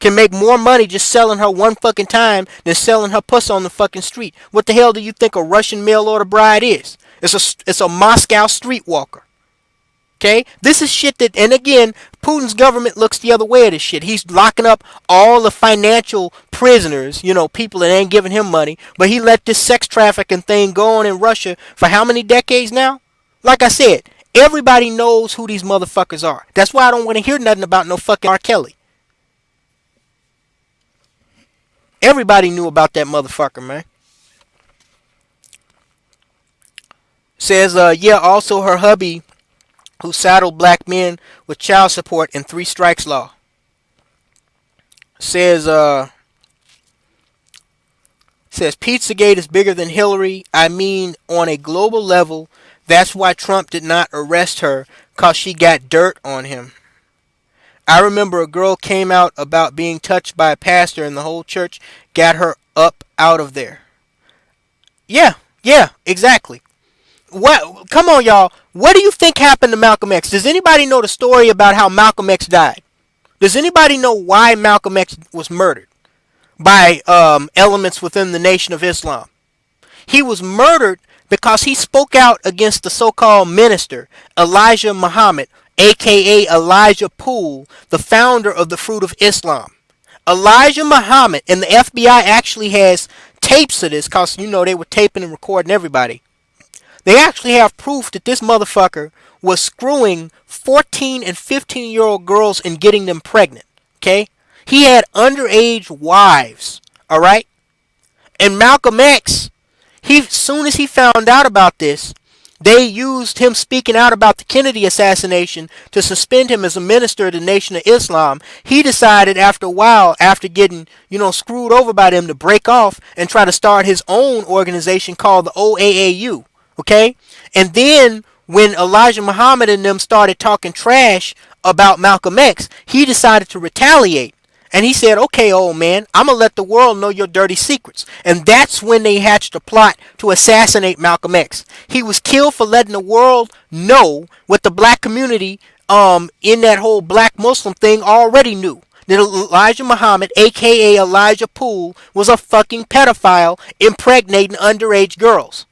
Can make more money just selling her one fucking time than selling her puss on the fucking street. What the hell do you think a Russian mail order bride is? It's a Moscow streetwalker. Okay? This is shit that, and again, Putin's government looks the other way at this shit. He's locking up all the financial prisoners, people that ain't giving him money. But he let this sex trafficking thing go on in Russia for how many decades now? Like I said, everybody knows who these motherfuckers are. That's why I don't want to hear nothing about no fucking R. Kelly. Everybody knew about that motherfucker, man. Says, also her hubby who saddled black men with child support and three strikes law. Says Pizzagate is bigger than Hillary. I mean, on a global level, that's why Trump did not arrest her, cause she got dirt on him. I remember a girl came out about being touched by a pastor and the whole church got her up out of there. Yeah, exactly. What? Come on, y'all. What do you think happened to Malcolm X? Does anybody know the story about how Malcolm X died? Does anybody know why Malcolm X was murdered by elements within the Nation of Islam? He was murdered because he spoke out against the so-called minister, Elijah Muhammad, a.k.a. Elijah Poole, the founder of the Fruit of Islam. Elijah Muhammad, and the FBI actually has tapes of this because, they were taping and recording everybody. They actually have proof that this motherfucker was screwing 14 and 15-year-old girls and getting them pregnant. Okay? He had underage wives. Alright? And Malcolm X, soon as he found out about this, they used him speaking out about the Kennedy assassination to suspend him as a minister of the Nation of Islam. He decided after a while, after getting, screwed over by them, to break off and try to start his own organization called the OAAU. Okay? And then when Elijah Muhammad and them started talking trash about Malcolm X, he decided to retaliate. And he said, okay, old man, I'm going to let the world know your dirty secrets. And that's when they hatched a plot to assassinate Malcolm X. He was killed for letting the world know what the black community in that whole black Muslim thing already knew. That Elijah Muhammad, a.k.a. Elijah Poole, was a fucking pedophile impregnating underage girls.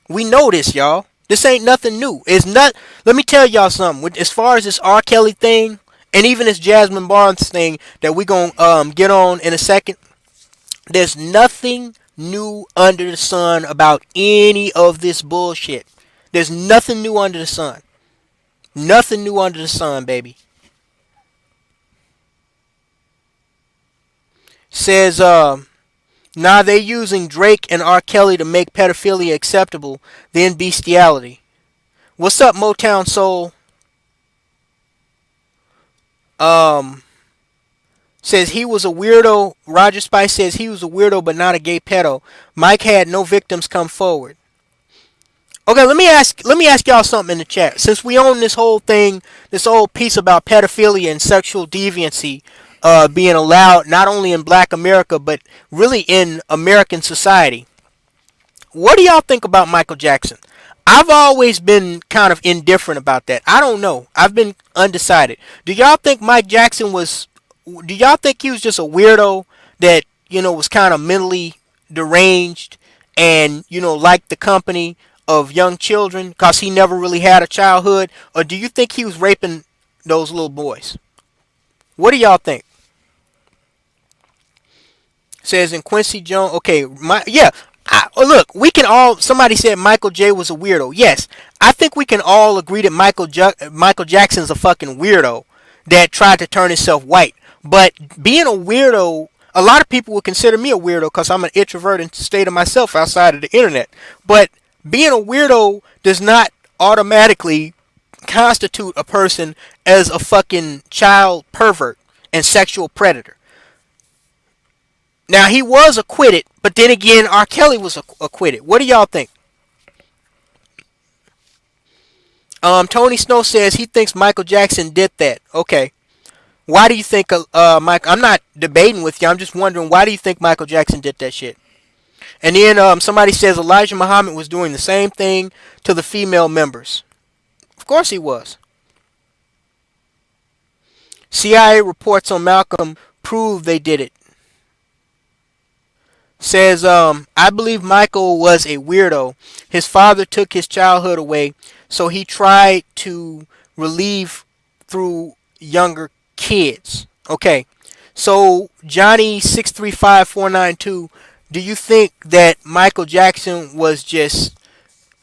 We know this, y'all. This ain't nothing new. It's not. Let me tell y'all something. As far as this R. Kelly thing, and even this Jasmine Barnes thing that we gonna get on in a second, there's nothing new under the sun about any of this bullshit. There's nothing new under the sun. Nothing new under the sun, baby. Says, they using Drake and R. Kelly to make pedophilia acceptable, then bestiality. What's up, Motown Soul? Says he was a weirdo. Roger Spice says he was a weirdo but not a gay pedo. Mike had no victims come forward. Okay, let me ask y'all something in the chat. Since we own this whole thing, this whole piece about pedophilia and sexual deviancy being allowed not only in Black America but really in American society, what do y'all think about Michael Jackson? I've always been kind of indifferent about that. I don't know. I've been undecided. Do y'all think Mike Jackson was? Do y'all think he was just a weirdo that was kind of mentally deranged and liked the company of young children because he never really had a childhood, or do you think he was raping those little boys? What do y'all think? Says in Quincy Jones. Okay, yeah. Look, we can all. Somebody said Michael J was a weirdo. Yes, I think we can all agree that Michael Jackson's a fucking weirdo that tried to turn himself white. But being a weirdo, a lot of people would consider me a weirdo because I'm an introverted state of myself outside of the internet. But being a weirdo does not automatically constitute a person as a fucking child pervert and sexual predator. Now, he was acquitted, but then again, R. Kelly was acquitted. What do y'all think? Tony Snow says he thinks Michael Jackson did that. Okay. Why do you think, Mike? I'm not debating with you. I'm just wondering, why do you think Michael Jackson did that shit? And then somebody says Elijah Muhammad was doing the same thing to the female members. Of course he was. CIA reports on Malcolm prove they did it. Says, I believe Michael was a weirdo. His father took his childhood away, so he tried to relieve through younger kids. Okay, so Johnny635492, do you think that Michael Jackson was just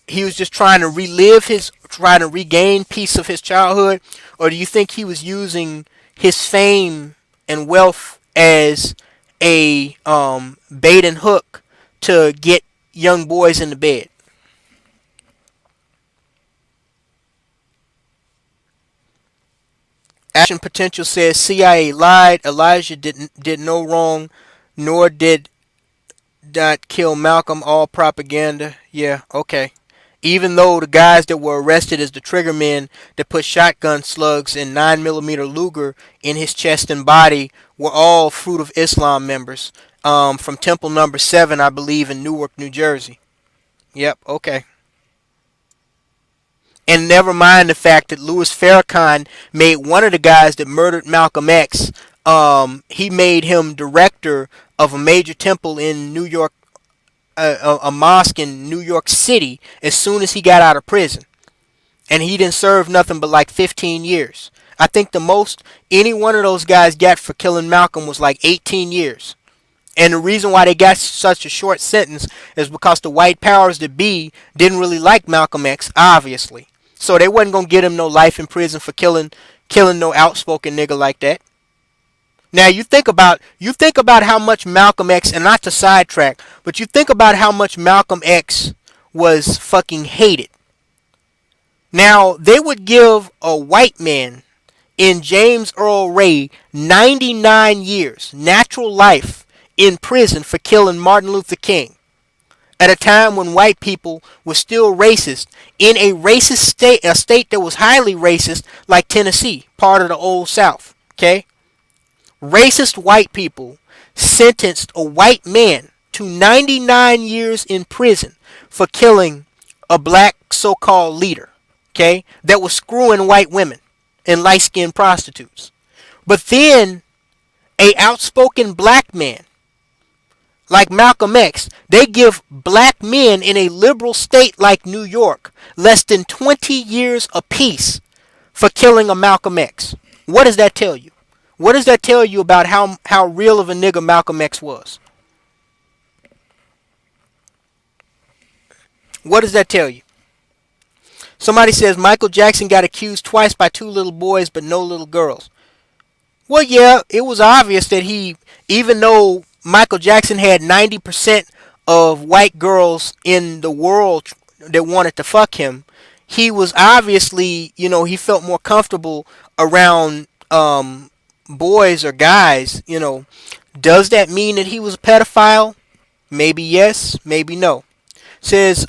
trying to trying to regain piece of his childhood, or do you think he was using his fame and wealth as a bait and hook to get young boys in the bed? Action Potential says CIA lied. Elijah did no wrong, nor did not kill Malcolm. All propaganda. Yeah, okay. Even though the guys that were arrested as the trigger men that put shotgun slugs and 9mm Luger in his chest and body were all Fruit of Islam members from Temple Number 7, I believe, in Newark, New Jersey. Yep, okay. And never mind the fact that Louis Farrakhan made one of the guys that murdered Malcolm X, he made him director of a major temple in New York, a mosque in New York City, as soon as he got out of prison. And he didn't serve nothing but like 15 years. I think the most any one of those guys got for killing Malcolm was like 18 years. And the reason why they got such a short sentence is because the white powers that be didn't really like Malcolm X, obviously. So they wasn't gonna get him no life in prison for killing no outspoken nigga like that. Now you think about how much Malcolm X, and not to sidetrack, but you think about how much Malcolm X was fucking hated. Now they would give a white man in James Earl Ray 99 years natural life in prison for killing Martin Luther King at a time when white people were still racist in a racist state, a state that was highly racist like Tennessee, part of the Old South. Okay? Racist white people sentenced a white man to 99 years in prison for killing a black so-called leader, okay, that was screwing white women and light-skinned prostitutes. But then a outspoken black man like Malcolm X, they give black men in a liberal state like New York less than 20 years apiece for killing a Malcolm X. What does that tell you? What does that tell you about how real of a nigga Malcolm X was? What does that tell you? Somebody says Michael Jackson got accused twice by 2 little boys but no little girls. Well, yeah, it was obvious that even though Michael Jackson had 90% of white girls in the world that wanted to fuck him, he was obviously, he felt more comfortable around boys or guys. Does that mean that he was a pedophile? Maybe yes, maybe no. Says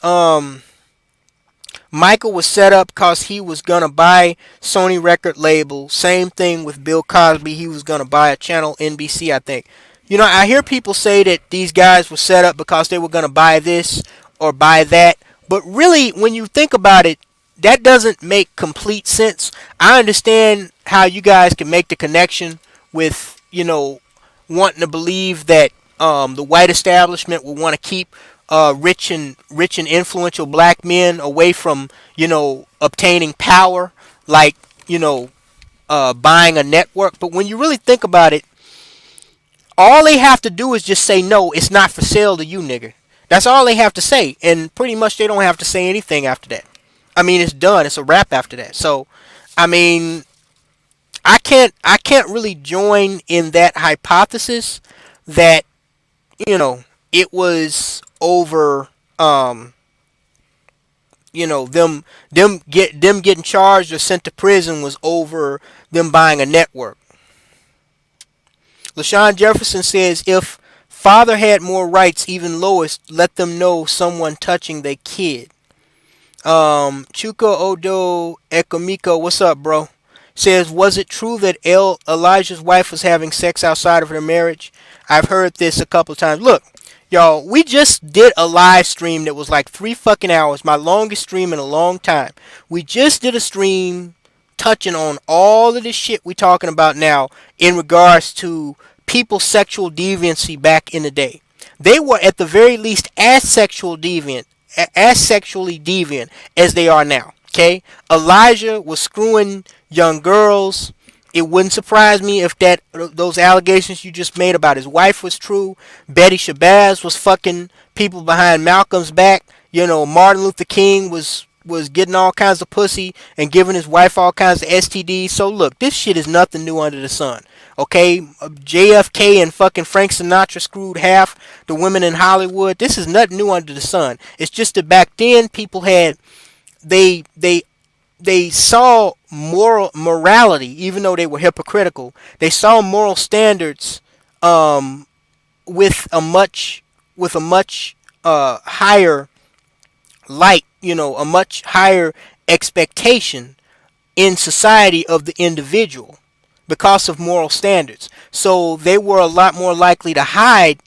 Michael was set up because he was gonna buy Sony record label. Same thing with Bill Cosby. He was gonna buy a channel, NBC, I think. You know, I hear people say that these guys were set up because they were gonna buy this or buy that. But really, when you think about it, that doesn't make complete sense. I understand how you guys can make the connection with, wanting to believe that the white establishment will want to keep rich and influential black men away from obtaining power, like buying a network. But when you really think about it, all they have to do is just say no, it's not for sale to you, nigga. That's all they have to say, and pretty much they don't have to say anything after that. I mean, it's done. It's a wrap after that. So, I mean, I can't really join in that hypothesis that it was over them getting charged or sent to prison was over them buying a network. LaShawn Jefferson says if father had more rights, even Lois, let them know someone touching their kid. Chuka Odo Ekomiko, what's up, bro? Says, was it true that Elijah's wife was having sex outside of their marriage? I've heard this a couple of times. Look, y'all, we just did a live stream that was like 3 fucking hours, my longest stream in a long time. We just did a stream touching on all of this shit we talking about now in regards to people's sexual deviancy back in the day. They were at the very least as sexually deviant as they are now. Okay, Elijah was screwing young girls. It wouldn't surprise me if those allegations you just made about his wife was true. Betty Shabazz was fucking people behind Malcolm's back. Martin Luther King was getting all kinds of pussy and giving his wife all kinds of STDs. So look, this shit is nothing new under the sun. Okay, JFK and fucking Frank Sinatra screwed half the women in Hollywood. This is nothing new under the sun. It's just that back then people had they saw morality, even though they were hypocritical. They saw moral standards with a much higher light, a much higher expectation in society of the individual because of moral standards. So they were a lot more likely to hide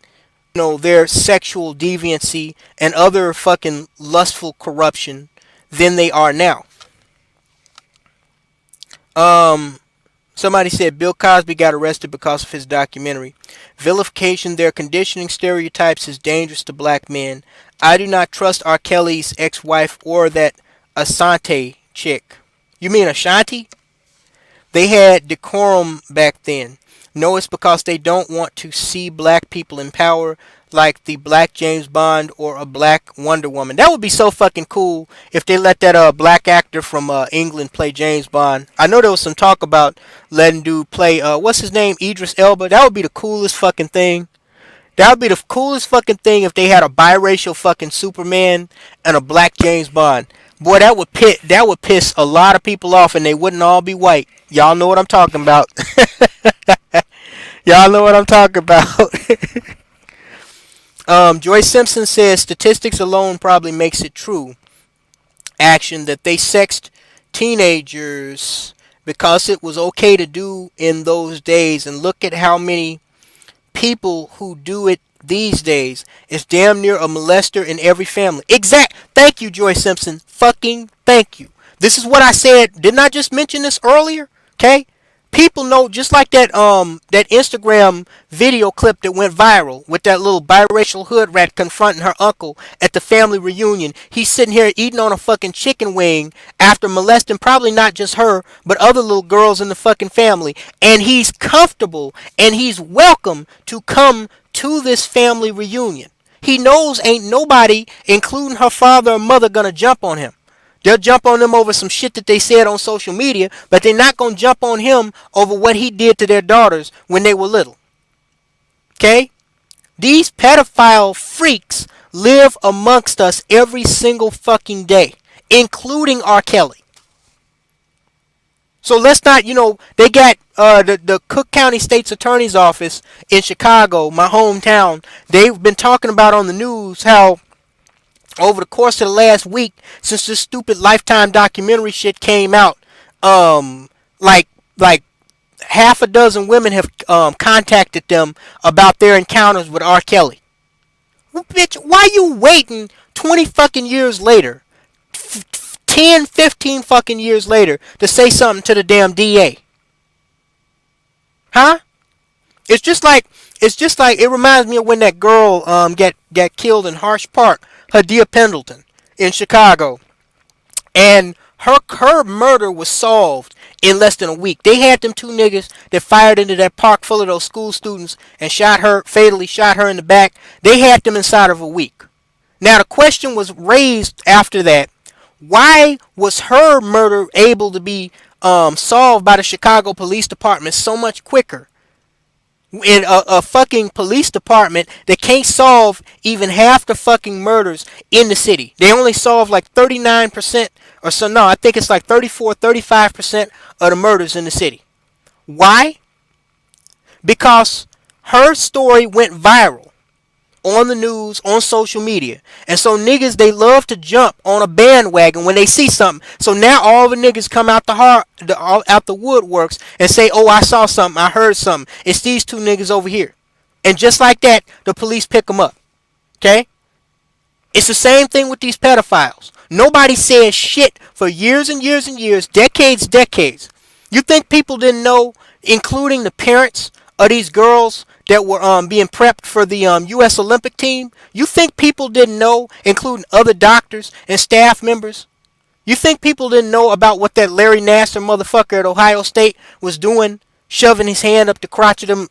their sexual deviancy and other fucking lustful corruption than they are now. Somebody said Bill Cosby got arrested because of his documentary. Vilification, their conditioning stereotypes is dangerous to black men. I do not trust R. Kelly's ex-wife or that Asante chick. You mean Ashanti? They had decorum back then. No, it's because they don't want to see black people in power like the black James Bond or a black Wonder Woman. That would be so fucking cool if they let that black actor from England play James Bond. I know there was some talk about letting dude play, what's his name, Idris Elba. That would be the coolest fucking thing. That would be the coolest fucking thing if they had a biracial fucking Superman and a black James Bond. Boy, that would piss a lot of people off and they wouldn't all be white. Y'all know what I'm talking about. Y'all know what I'm talking about. Joyce Simpson says statistics alone probably makes it true. Action that they sexed teenagers because it was okay to do in those days, and look at how many people who do it these days. It's damn near a molester in every family. Thank you, Joyce Simpson. Fucking thank you. This is what I said. Didn't I just mention this earlier? Okay? People know, just like that Instagram video clip that went viral with that little biracial hood rat confronting her uncle at the family reunion. He's sitting here eating on a fucking chicken wing after molesting probably not just her, but other little girls in the fucking family. And he's comfortable and he's welcome to come to this family reunion. He knows ain't nobody, including her father or mother, gonna jump on him. They'll jump on them over some shit that they said on social media, but they're not going to jump on him over what he did to their daughters when they were little. Okay? These pedophile freaks live amongst us every single fucking day, including R. Kelly. So let's not, they got the Cook County State's Attorney's Office in Chicago, my hometown. They've been talking about on the news how over the course of the last week since this stupid Lifetime documentary shit came out. Like like half a dozen women have contacted them about their encounters with R. Kelly. Well, bitch, why you waiting 20 fucking years later, 10, 15 fucking years later to say something to the damn DA? Huh? It's just like it reminds me of when that girl got killed in Harsh Park, Hadia Pendleton in Chicago, and her murder was solved in less than a week. They had them two niggas that fired into that park full of those school students and fatally shot her in the back. They had them inside of a week. Now the question was raised after that: why was her murder able to be solved by the Chicago Police Department so much quicker? In a fucking police department that can't solve even half the fucking murders in the city. They only solve like 39% or so. No, I think it's like 34, 35% of the murders in the city. Why? Because her story went viral on the news, on social media. And so niggas, they love to jump on a bandwagon when they see something. So now all the niggas come out out the woodworks and say, oh, I saw something, I heard something. It's these two niggas over here. And just like that, the police pick them up. Okay? It's the same thing with these pedophiles. Nobody said shit for years and years and years, decades. You think people didn't know, including the parents of these girls that were being prepped for the U.S. Olympic team? You think people didn't know, including other doctors and staff members? You think people didn't know about what that Larry Nassar motherfucker at Ohio State was doing, shoving his hand up the crotch of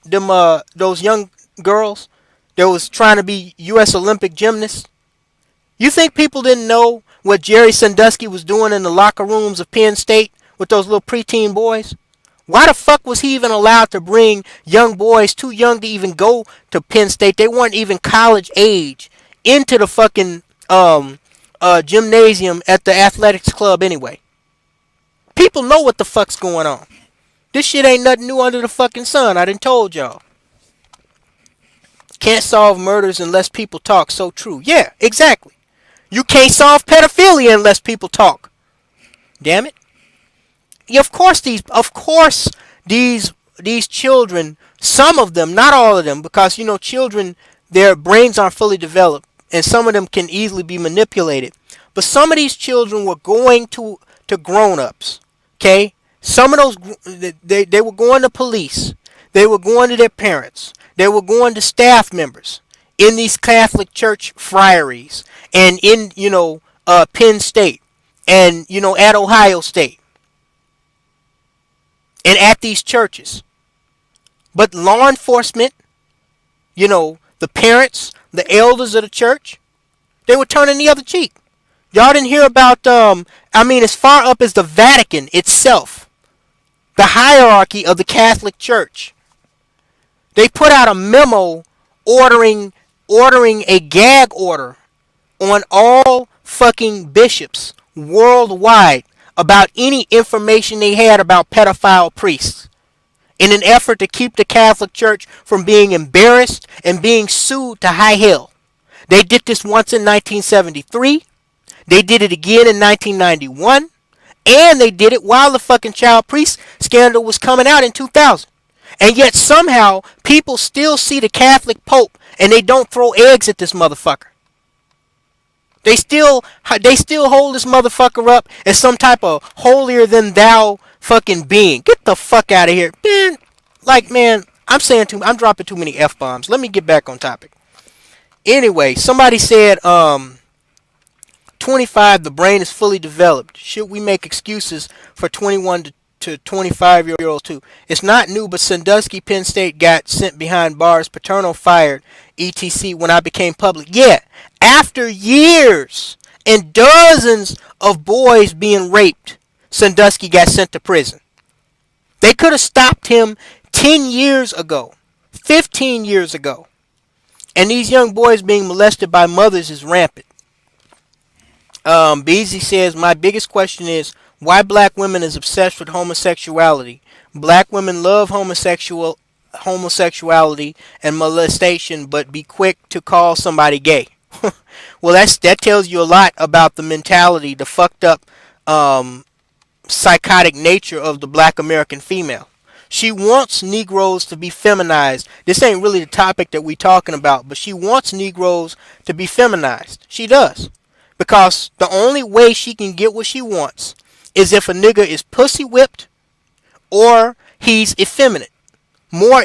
those young girls that was trying to be U.S. Olympic gymnasts? You think people didn't know what Jerry Sandusky was doing in the locker rooms of Penn State with those little preteen boys? Why the fuck was he even allowed to bring young boys too young to even go to Penn State? They weren't even college age into the fucking gymnasium at the athletics club anyway. People know what the fuck's going on. This shit ain't nothing new under the fucking sun. I done told y'all. Can't solve murders unless people talk. So true. Yeah, exactly. You can't solve pedophilia unless people talk. Damn it. Yeah, of course these children, some of them, not all of them, because children, their brains aren't fully developed and some of them can easily be manipulated. But some of these children were going to grown-ups. Okay? Some of those, they were going to police. They were going to their parents. They were going to staff members in these Catholic church friaries and in Penn State and at Ohio State. And at these churches. But law enforcement, the parents, the elders of the church, they were turning the other cheek. Y'all didn't hear about, as far up as the Vatican itself, the hierarchy of the Catholic Church. They put out a memo ordering a gag order on all fucking bishops worldwide about any information they had about pedophile priests in an effort to keep the Catholic Church from being embarrassed and being sued to high hell. They did this once in 1973. They did it again in 1991. And they did it while the fucking child priest scandal was coming out in 2000. And yet somehow people still see the Catholic Pope and they don't throw eggs at this motherfucker. They still hold this motherfucker up as some type of holier than thou fucking being. Get the fuck out of here, man. I'm dropping too many F-bombs. Let me get back on topic. Anyway, somebody said 25, the brain is fully developed. Should we make excuses for 21 to 25-year-olds too? It's not new, but Sandusky, Penn State got sent behind bars, paternal fired, etc. when I became public. Yeah, after years and dozens of boys being raped, Sandusky got sent to prison. They could have stopped him 10 years ago, 15 years ago. And these young boys being molested by mothers is rampant. Beezy says, my biggest question is, why black women is obsessed with homosexuality? Black women love homosexuality and molestation, but be quick to call somebody gay. Well, that tells you a lot about the mentality, the fucked up, um, psychotic nature of the black American female. She wants Negroes to be feminized. This ain't really the topic that we talking about, but she wants Negroes to be feminized. She does. Because the only way she can get what she wants is if a nigga is pussy whipped or he's effeminate.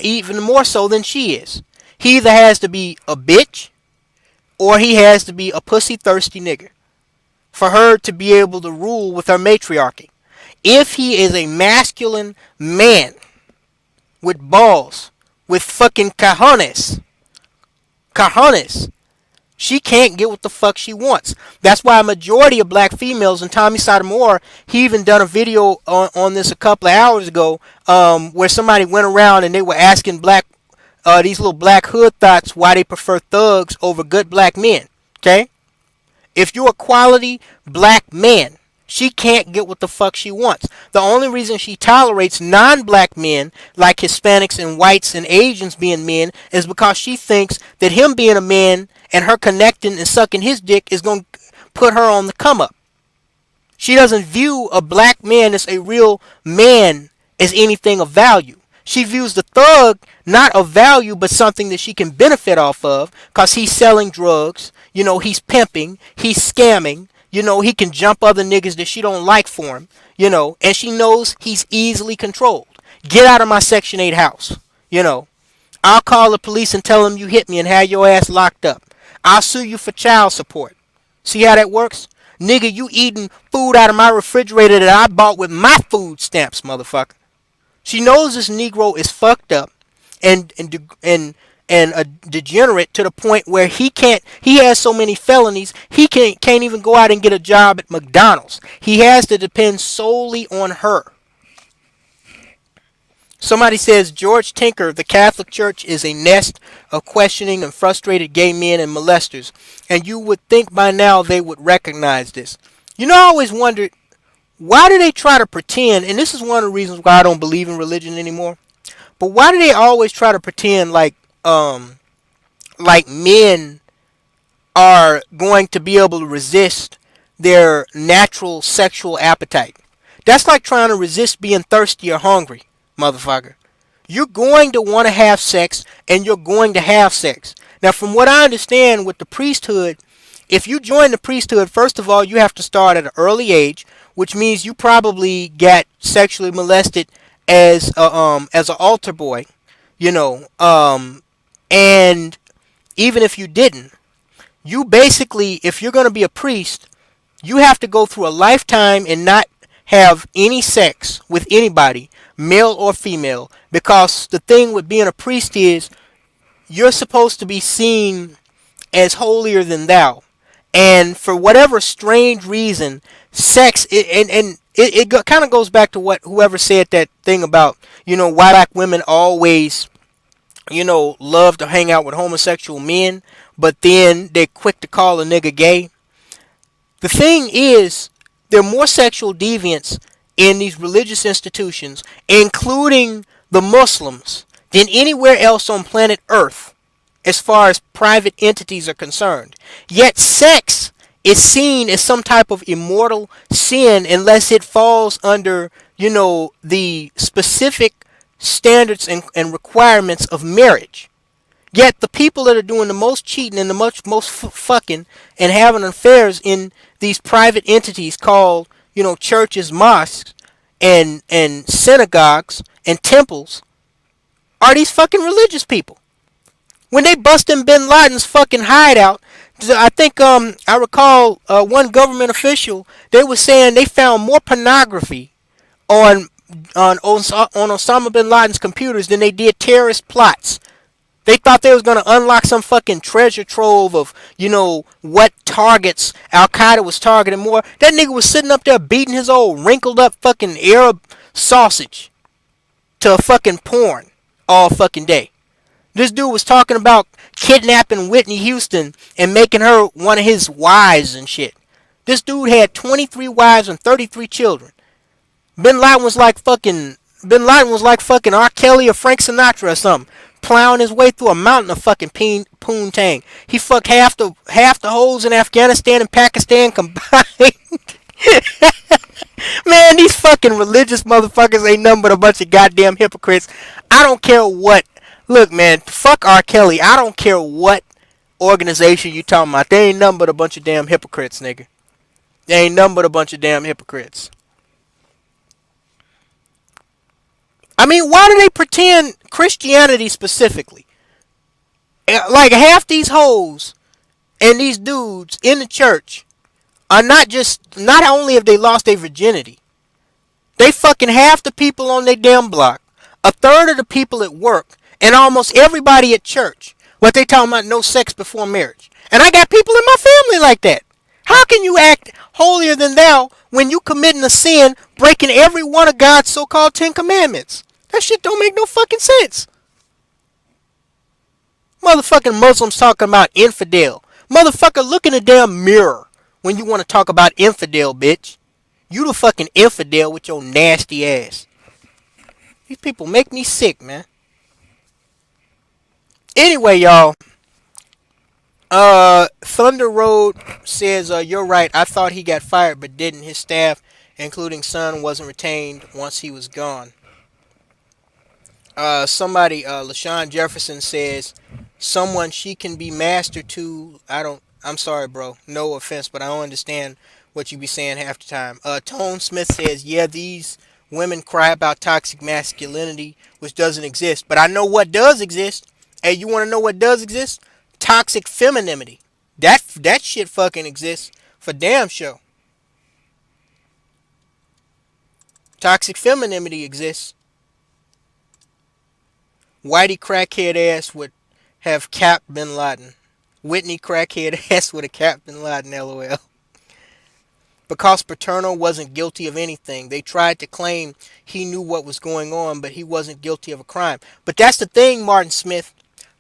Even more so than she is. He either has to be a bitch or he has to be a pussy thirsty nigger for her to be able to rule with her matriarchy. If he is a masculine man with balls, with fucking cojones, she can't get what the fuck she wants. That's why a majority of black females, and Tommy Sotomayor, he even done a video on this a couple of hours ago, where somebody went around and they were asking these little black hood thoughts why they prefer thugs over good black men. Okay? If you're a quality black man, she can't get what the fuck she wants. The only reason she tolerates non-black men like Hispanics and whites and Asians being men is because she thinks that him being a man and her connecting and sucking his dick is going to put her on the come up. She doesn't view a black man as a real man as anything of value. She views the thug not of value but something that she can benefit off of because he's selling drugs, he's pimping, he's scamming, he can jump other niggas that she don't like for him, and she knows he's easily controlled. Get out of my Section 8 house, I'll call the police and tell them you hit me and have your ass locked up. I'll sue you for child support. See how that works? Nigga, you eating food out of my refrigerator that I bought with my food stamps, motherfucker. She knows this Negro is fucked up and a degenerate to the point where he has so many felonies he can't even go out and get a job at McDonald's. He has to depend solely on her. Somebody says George Tinker, the Catholic Church is a nest of questioning and frustrated gay men and molesters, and you would think by now they would recognize this. I always wondered, why do they try to pretend, and this is one of the reasons why I don't believe in religion anymore, but why do they always try to pretend like men are going to be able to resist their natural sexual appetite? That's like trying to resist being thirsty or hungry, motherfucker. You're going to want to have sex, and you're going to have sex. Now, from what I understand with the priesthood, if you join the priesthood, first of all, you have to start at an early age, which means you probably got sexually molested as an altar boy, and even if you didn't, you basically, if you're going to be a priest, you have to go through a lifetime and not have any sex with anybody, male or female, because the thing with being a priest is you're supposed to be seen as holier than thou. And for whatever strange reason, sex, it kind of goes back to what whoever said that thing about, why black women always, love to hang out with homosexual men, but then they're quick to call a nigga gay. The thing is, there are more sexual deviants in these religious institutions, including the Muslims, than anywhere else on planet Earth, as far as private entities are concerned. Yet sex is seen as some type of immortal sin unless it falls under, the specific standards and requirements of marriage. Yet the people that are doing the most cheating and the most fucking and having affairs in these private entities called, churches, mosques, and synagogues and temples are these fucking religious people. When they bust in Bin Laden's fucking hideout, I think I recall one government official, they were saying they found more pornography on Osama Bin Laden's computers than they did terrorist plots. They thought they was going to unlock some fucking treasure trove of, what targets Al Qaeda was targeting more. That nigga was sitting up there beating his old wrinkled up fucking Arab sausage to a fucking porn all fucking day. This dude was talking about kidnapping Whitney Houston and making her one of his wives and shit. This dude had 23 wives and 33 children. Bin Laden was like fucking R. Kelly or Frank Sinatra or something. plowing his way through a mountain of fucking poontang. He fucked half the hoes in Afghanistan and Pakistan combined. Man, these fucking religious motherfuckers ain't nothing but a bunch of goddamn hypocrites. I don't care what. Look, man, fuck R. Kelly. I don't care what organization you talking about. They ain't nothing but a bunch of damn hypocrites, nigga. They ain't nothing but a bunch of damn hypocrites. I mean, why do they pretend Christianity specifically? Like half these hoes and these dudes in the church are not only have they lost their virginity, they fucking half the people on their damn block, a third of the people at work, and almost everybody at church. What they talking about, no sex before marriage. And I got people in my family like that. How can you act holier than thou when you committing a sin, breaking every one of God's so-called 10 commandments? That shit don't make no fucking sense. Motherfucking Muslims talking about infidel. Motherfucker, look in the damn mirror when you want to talk about infidel, bitch. You the fucking infidel with your nasty ass. These people make me sick, man. Anyway, y'all. Thunder Road says, you're right. I thought he got fired, but didn't. His staff, including Son, wasn't retained once he was gone. LaShawn Jefferson says, someone she can be mastered to. I'm sorry, bro. No offense, but I don't understand what you be saying half the time. Tone Smith says, yeah, these women cry about toxic masculinity, which doesn't exist. But I know what does exist. Hey, you want to know what does exist? Toxic femininity. That shit fucking exists for damn sure. Toxic femininity exists. Whitey crackhead ass would have capped Bin Laden. Whitney crackhead ass would have capped Bin Laden, lol. Because Paterno wasn't guilty of anything. They tried to claim he knew what was going on, but he wasn't guilty of a crime. But that's the thing, Martin Smith.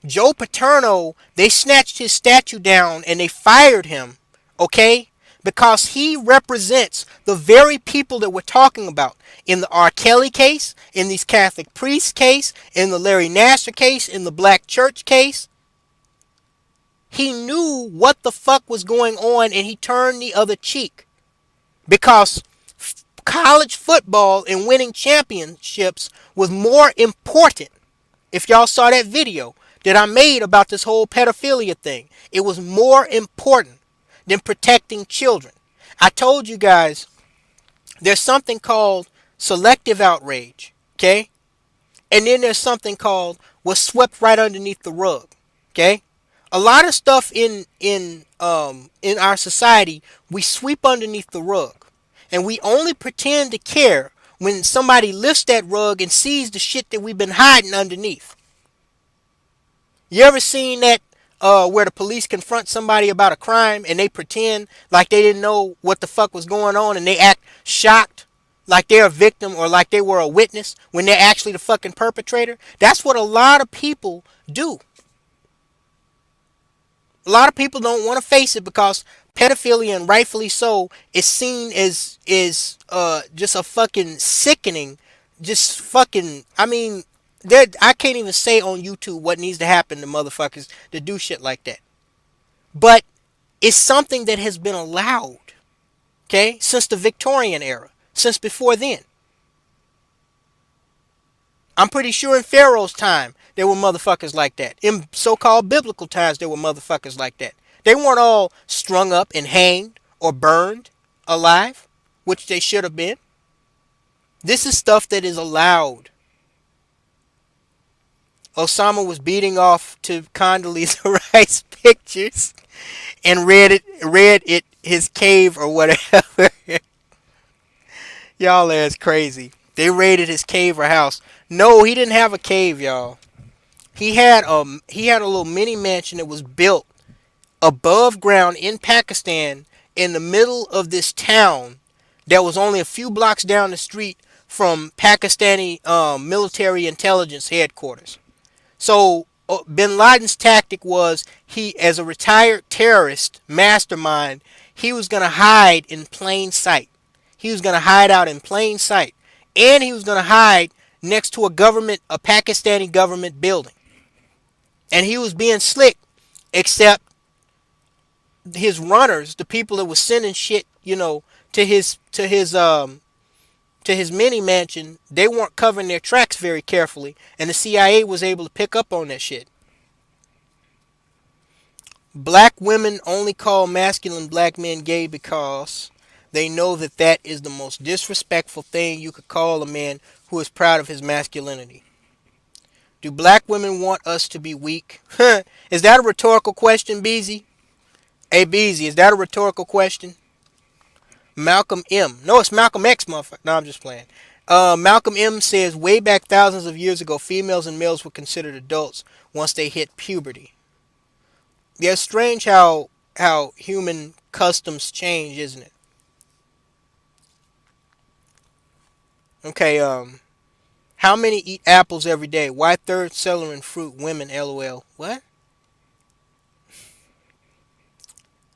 Joe Paterno, they snatched his statue down and they fired him, okay? Because he represents the very people that we're talking about. In the R. Kelly case, in these Catholic priests case, in the Larry Nassar case, in the Black Church case. He knew what the fuck was going on and he turned the other cheek. Because college football and winning championships was more important. If y'all saw that video that I made about this whole pedophilia thing, it was more important than protecting children. I told you guys there's something called selective outrage, okay? And then there's something called what's swept right underneath the rug, okay? A lot of stuff in our society we sweep underneath the rug, and we only pretend to care when somebody lifts that rug and sees the shit that we've been hiding underneath. You ever seen that where the police confront somebody about a crime and they pretend like they didn't know what the fuck was going on and they act shocked like they're a victim or like they were a witness when they're actually the fucking perpetrator? That's what a lot of people do. A lot of people don't want to face it because pedophilia, and rightfully so, is seen as just a fucking sickening, just fucking, I mean, I can't even say on YouTube what needs to happen to motherfuckers to do shit like that. But it's something that has been allowed, okay, since the Victorian era, since before then. I'm pretty sure in Pharaoh's time, there were motherfuckers like that. In so-called biblical times, there were motherfuckers like that. They weren't all strung up and hanged or burned alive, which they should have been. This is stuff that is allowed. Osama was beating off to Condoleezza Rice pictures and read it his cave or whatever. Y'all ass crazy. They raided his cave or house. No, he didn't have a cave, y'all. He had a little mini mansion that was built above ground in Pakistan in the middle of this town that was only a few blocks down the street from Pakistani military intelligence headquarters. So Bin Laden's tactic was, he, as a retired terrorist mastermind, he was going to hide in plain sight. He was going to hide out in plain sight. And he was going to hide next to a Pakistani government building. And he was being slick, except his runners, the people that was sending shit, to his mini mansion, they weren't covering their tracks very carefully, and the CIA was able to pick up on that shit. Black women only call masculine black men gay because they know that that is the most disrespectful thing you could call a man who is proud of his masculinity. Do black women want us to be weak? Is that a rhetorical question, Beezy? Hey, Beezy, is that a rhetorical question? Malcolm M. No, it's Malcolm X, motherfucker. No, I'm just playing. Malcolm M says way back thousands of years ago, females and males were considered adults once they hit puberty. Yeah, it's strange how human customs change, isn't it? Okay, how many eat apples every day? Why third seller in fruit? Women, LOL. What?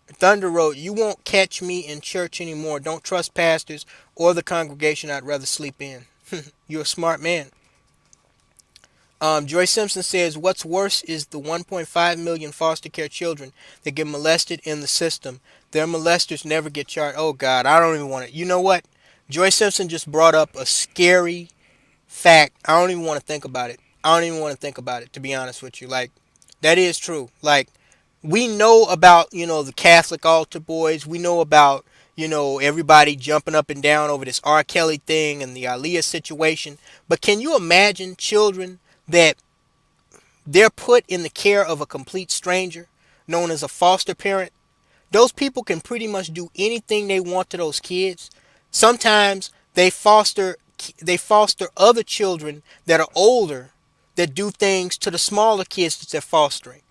Thunder wrote, you won't catch me in church anymore. Don't trust pastors or the congregation. I'd rather sleep in. You're a smart man. Joy Simpson says, what's worse is the 1.5 million foster care children that get molested in the system. Their molesters never get charged. Oh, God, I don't even want to. You know what? Joy Simpson just brought up a scary fact. I don't even want to think about it. I don't even want to think about it, to be honest with you. Like, that is true. Like, we know about, the Catholic altar boys. We know about, everybody jumping up and down over this R. Kelly thing and the Aaliyah situation. But can you imagine children that they're put in the care of a complete stranger known as a foster parent? Those people can pretty much do anything they want to those kids. Sometimes they foster other children that are older that do things to the smaller kids that they're fostering.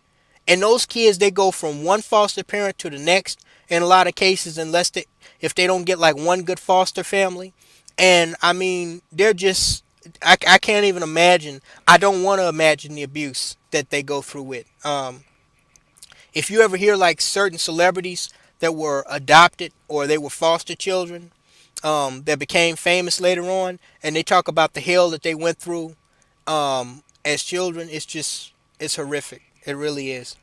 And those kids, they go from one foster parent to the next in a lot of cases, if they don't get like one good foster family. And I mean, they're just, I can't even imagine. I don't want to imagine the abuse that they go through with. If you ever hear like certain celebrities that were adopted or they were foster children, that became famous later on, and they talk about the hell that they went through as children, it's horrific. It really is.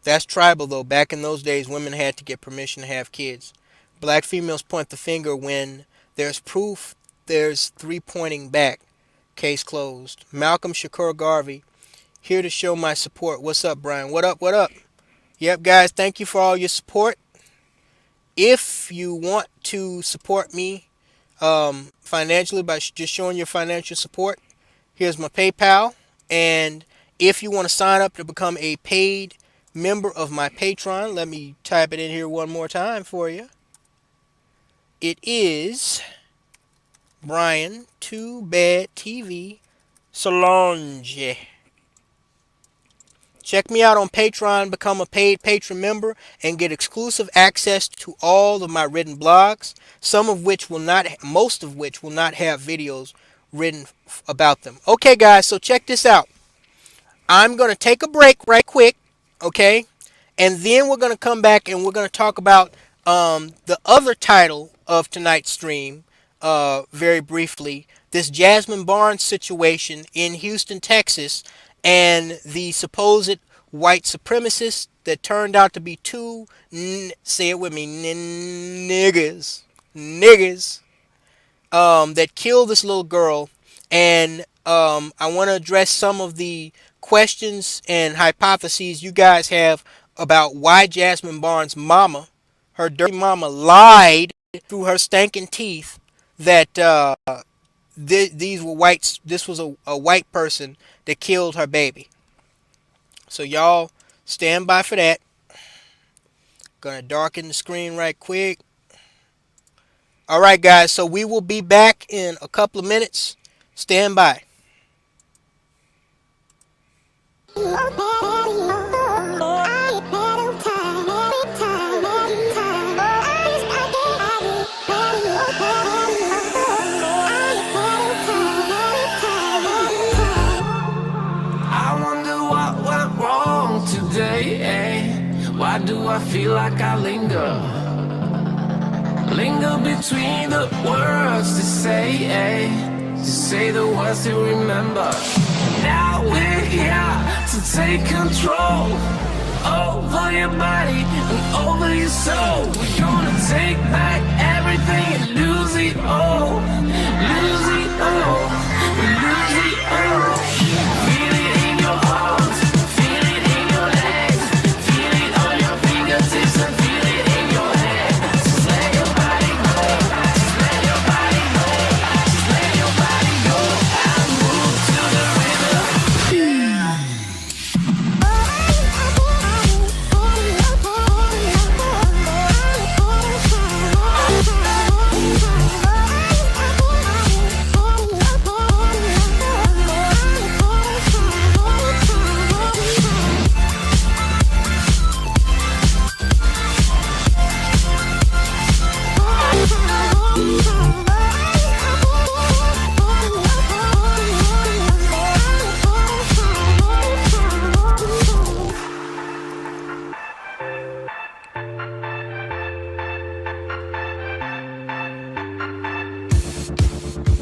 That's tribal though. Back in those days, women had to get permission to have kids. Black females point the finger when there's proof. There's three pointing back. Case closed. Malcolm Shakur Garvey, here to show my support. What's up, Brian? What up? What up? Yep, guys, thank you for all your support. If you want to support me financially by just showing your financial support, here's my PayPal. And if you want to sign up to become a paid member of my Patreon, let me type it in here one more time for you. It is Brian Too Bad TV Solange. Check me out on Patreon, become a paid patron member, and get exclusive access to all of my written blogs, most of which will not have videos written about them. Okay, guys, so check this out. I'm going to take a break right quick, okay? And then we're going to come back and we're going to talk about the other title of tonight's stream very briefly. This Jasmine Barnes situation in Houston, Texas, and the supposed white supremacists that turned out to be two, say it with me, niggas, that killed this little girl. And I want to address some of the questions and hypotheses you guys have about why Jasmine Barnes' mama, her dirty mama, lied through her stinking teeth that these were whites. This was a white person that killed her baby. So y'all stand by for that. Gonna darken the screen right quick. Alright, guys, so we will be back in a couple of minutes. Stand by. Why do I feel like I linger between the words to say the words to remember? Now we're here to take control over your body and over your soul. We're gonna take back everything and lose it all. Lose it all. Lose it all. Feel it in your arms, feel it in your legs, feel it on your fingertips and feel it in your head. Just let your body go, just let your body go, just let your body go and move to the rhythm.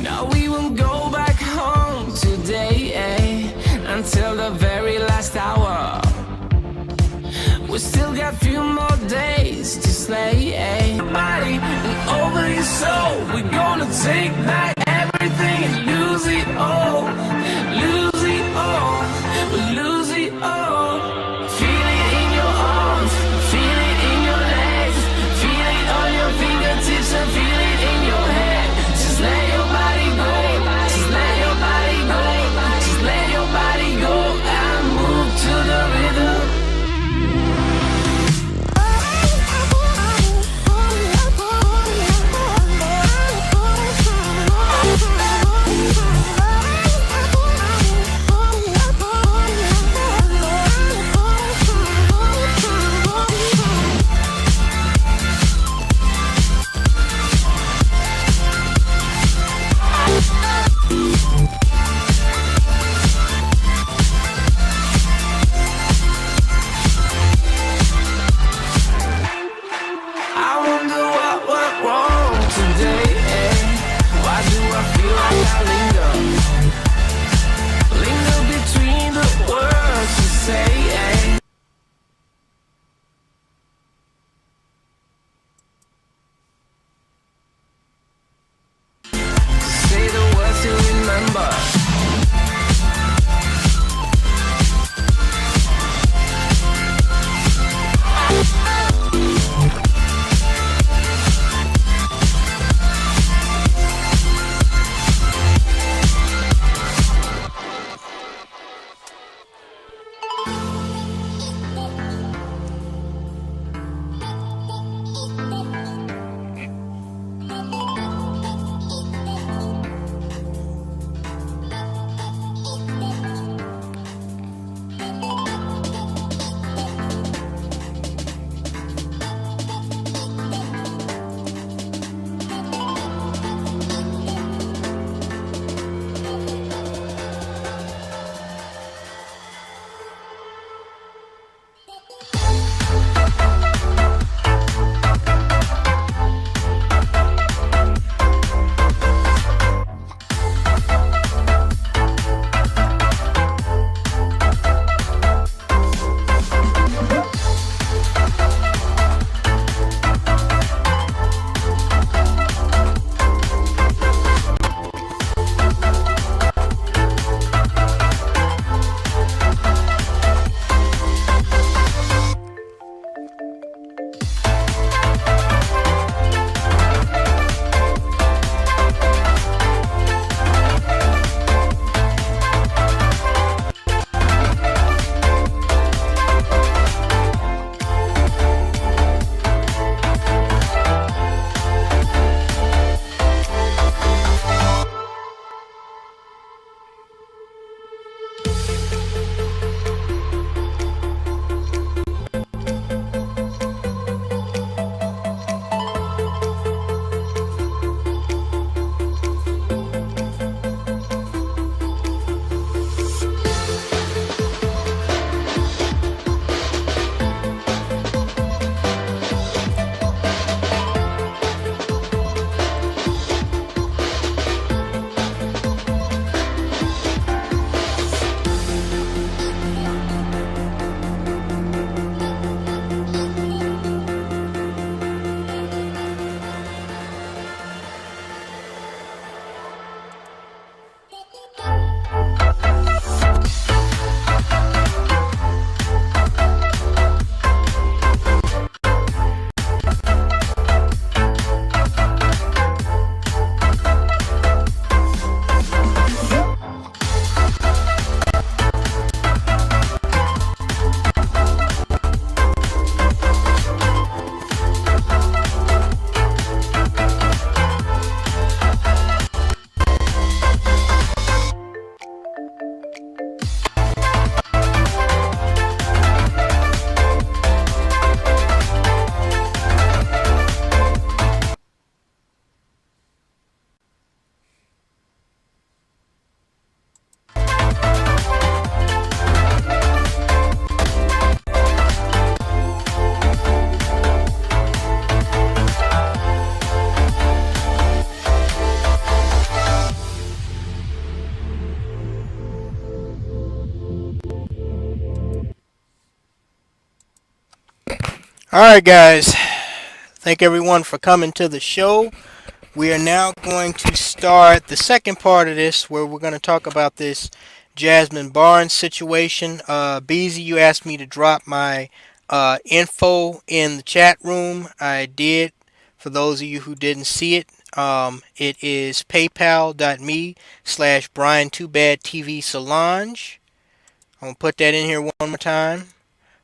Now we won't go back home today, until the very last hour. We still got few more days to slay, Your body and over your soul. We're gonna take back everything and lose it all. Lose it all. We'll lose it all. Feel it in your arms, feel it in your legs, feel it on your fingertips and feel it in your head. Just let your body go, just let your body go, just let your body go and move to the rhythm. Alright, guys. Thank everyone for coming to the show. We are now going to start the second part of this where we're going to talk about this Jasmine Barnes situation. Beezy, you asked me to drop my info in the chat room. I did. For those of you who didn't see it, it is paypal.me/Brian2BadTV Solange. I'm going to put that in here one more time.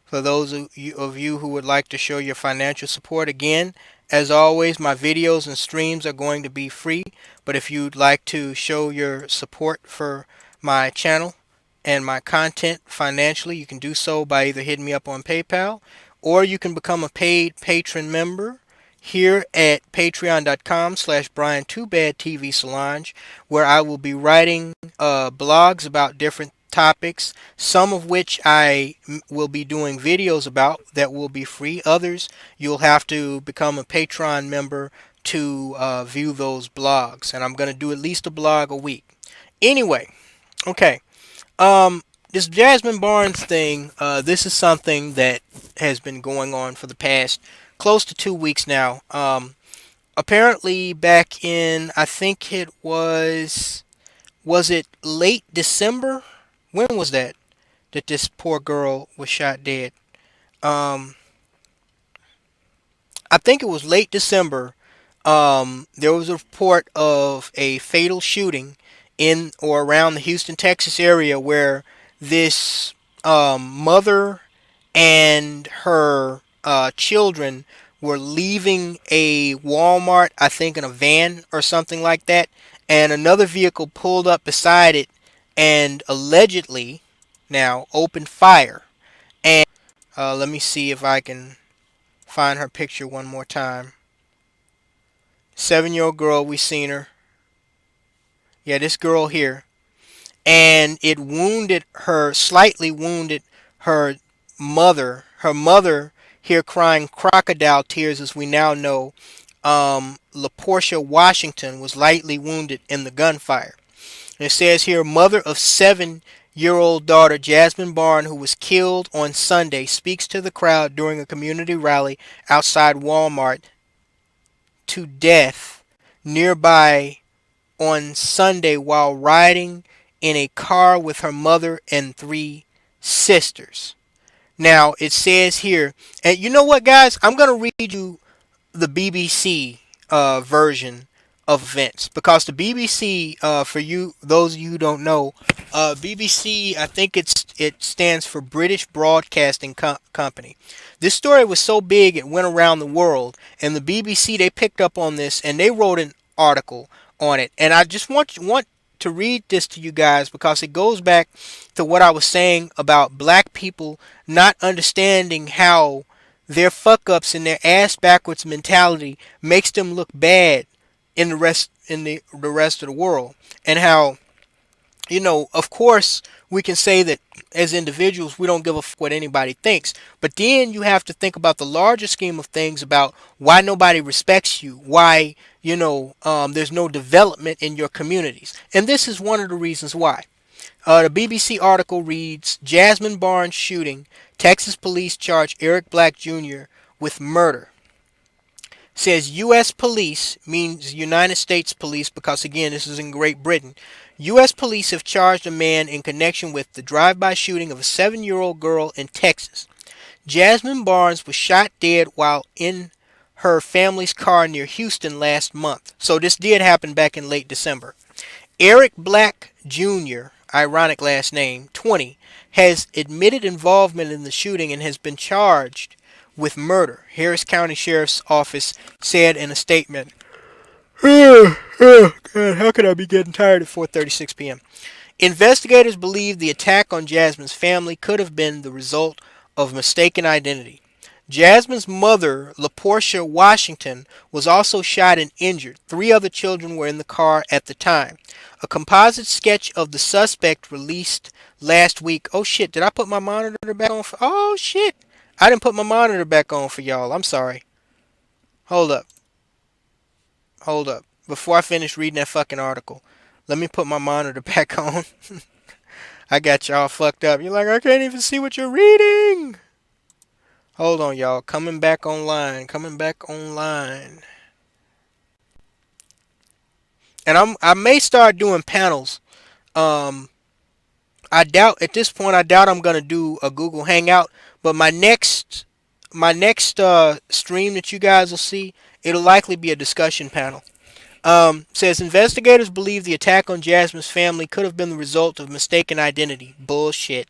For those of you who would like to show your financial support, again, as always, my videos and streams are going to be free. But if you'd like to show your support for my channel and my content financially, you can do so by either hitting me up on PayPal, or you can become a paid patron member here at patreon.com/Brian2BadTV Solange, where I will be writing blogs about different topics, some of which I will be doing videos about that will be free. Others, you'll have to become a Patreon member to view those blogs. And I'm going to do at least a blog a week. Anyway, okay. This Jasmine Barnes thing, this is something that has been going on for the past close to 2 weeks now. Apparently back in, I think was it late December? When was that this poor girl was shot dead? Um, I think it was late December. There was a report of a fatal shooting in or around the Houston, Texas area where this mother and her children were leaving a Walmart, I think in a van or something like that, and another vehicle pulled up beside it and allegedly now opened fire. And let me see if I can find her picture one more time. 7-year-old girl, we seen her. Yeah, this girl here. And it wounded her, slightly wounded her mother. Her mother here crying crocodile tears, as we now know. LaPortia Washington was lightly wounded in the gunfire. And it says here, mother of 7-year-old daughter Jasmine Barnes, who was killed on Sunday, speaks to the crowd during a community rally outside Walmart to death nearby on Sunday while riding in a car with her mother and 3 sisters. Now, it says here, and you know what, guys? I'm going to read you the BBC version of events, because the BBC, for you, those of you who don't know, BBC, I think it stands for British Broadcasting Company. This story was so big it went around the world, and the BBC, they picked up on this and they wrote an article on it. And I just want to read this to you guys because it goes back to what I was saying about black people not understanding how their fuck ups and their ass backwards mentality makes them look bad in the rest of the world. And how, of course we can say that as individuals we don't give a fuck what anybody thinks, but then you have to think about the larger scheme of things, about why nobody respects you, why there's no development in your communities. And this is one of the reasons why. The BBC article reads, Jasmine Barnes shooting, Texas police charge Eric Black Jr. with murder. Says U.S. police, means United States police, because again this is in Great Britain. U.S. police have charged a man in connection with the drive-by shooting of a 7-year-old girl in Texas. Jasmine Barnes was shot dead while in her family's car near Houston last month. So this did happen back in late December. Eric Black Jr., ironic last name, 20, has admitted involvement in the shooting and has been charged with murder, Harris County Sheriff's Office said in a statement. God, how could I be getting tired at 4:36 p.m.? Investigators believe the attack on Jasmine's family could have been the result of mistaken identity. Jasmine's mother, LaPortia Washington, was also shot and injured. 3 other children were in the car at the time. A composite sketch of the suspect released last week. Oh shit, did I put my monitor back on? Oh shit, I didn't put my monitor back on for y'all. I'm sorry. Hold up. Before I finish reading that fucking article, let me put my monitor back on. I got y'all fucked up. You're like, I can't even see what you're reading. Hold on, y'all. Coming back online. Coming back online. And I may start doing panels. Um, I doubt at this point. I doubt I'm gonna do a Google Hangout. But my next stream that you guys will see, it'll likely be a discussion panel. Says investigators believe the attack on Jasmine's family could have been the result of mistaken identity. Bullshit.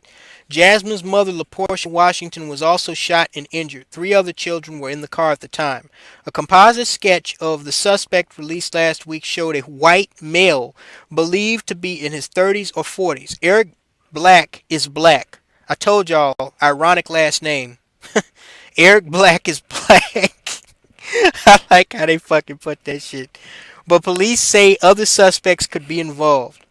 Jasmine's mother, LaPortia Washington, was also shot and injured. Three other children were in the car at the time. A composite sketch of the suspect released last week showed a white male believed to be in his 30s or 40s. Eric Black is black. I told y'all, ironic last name. Eric Black is black. I like how they fucking put that shit. But police say other suspects could be involved.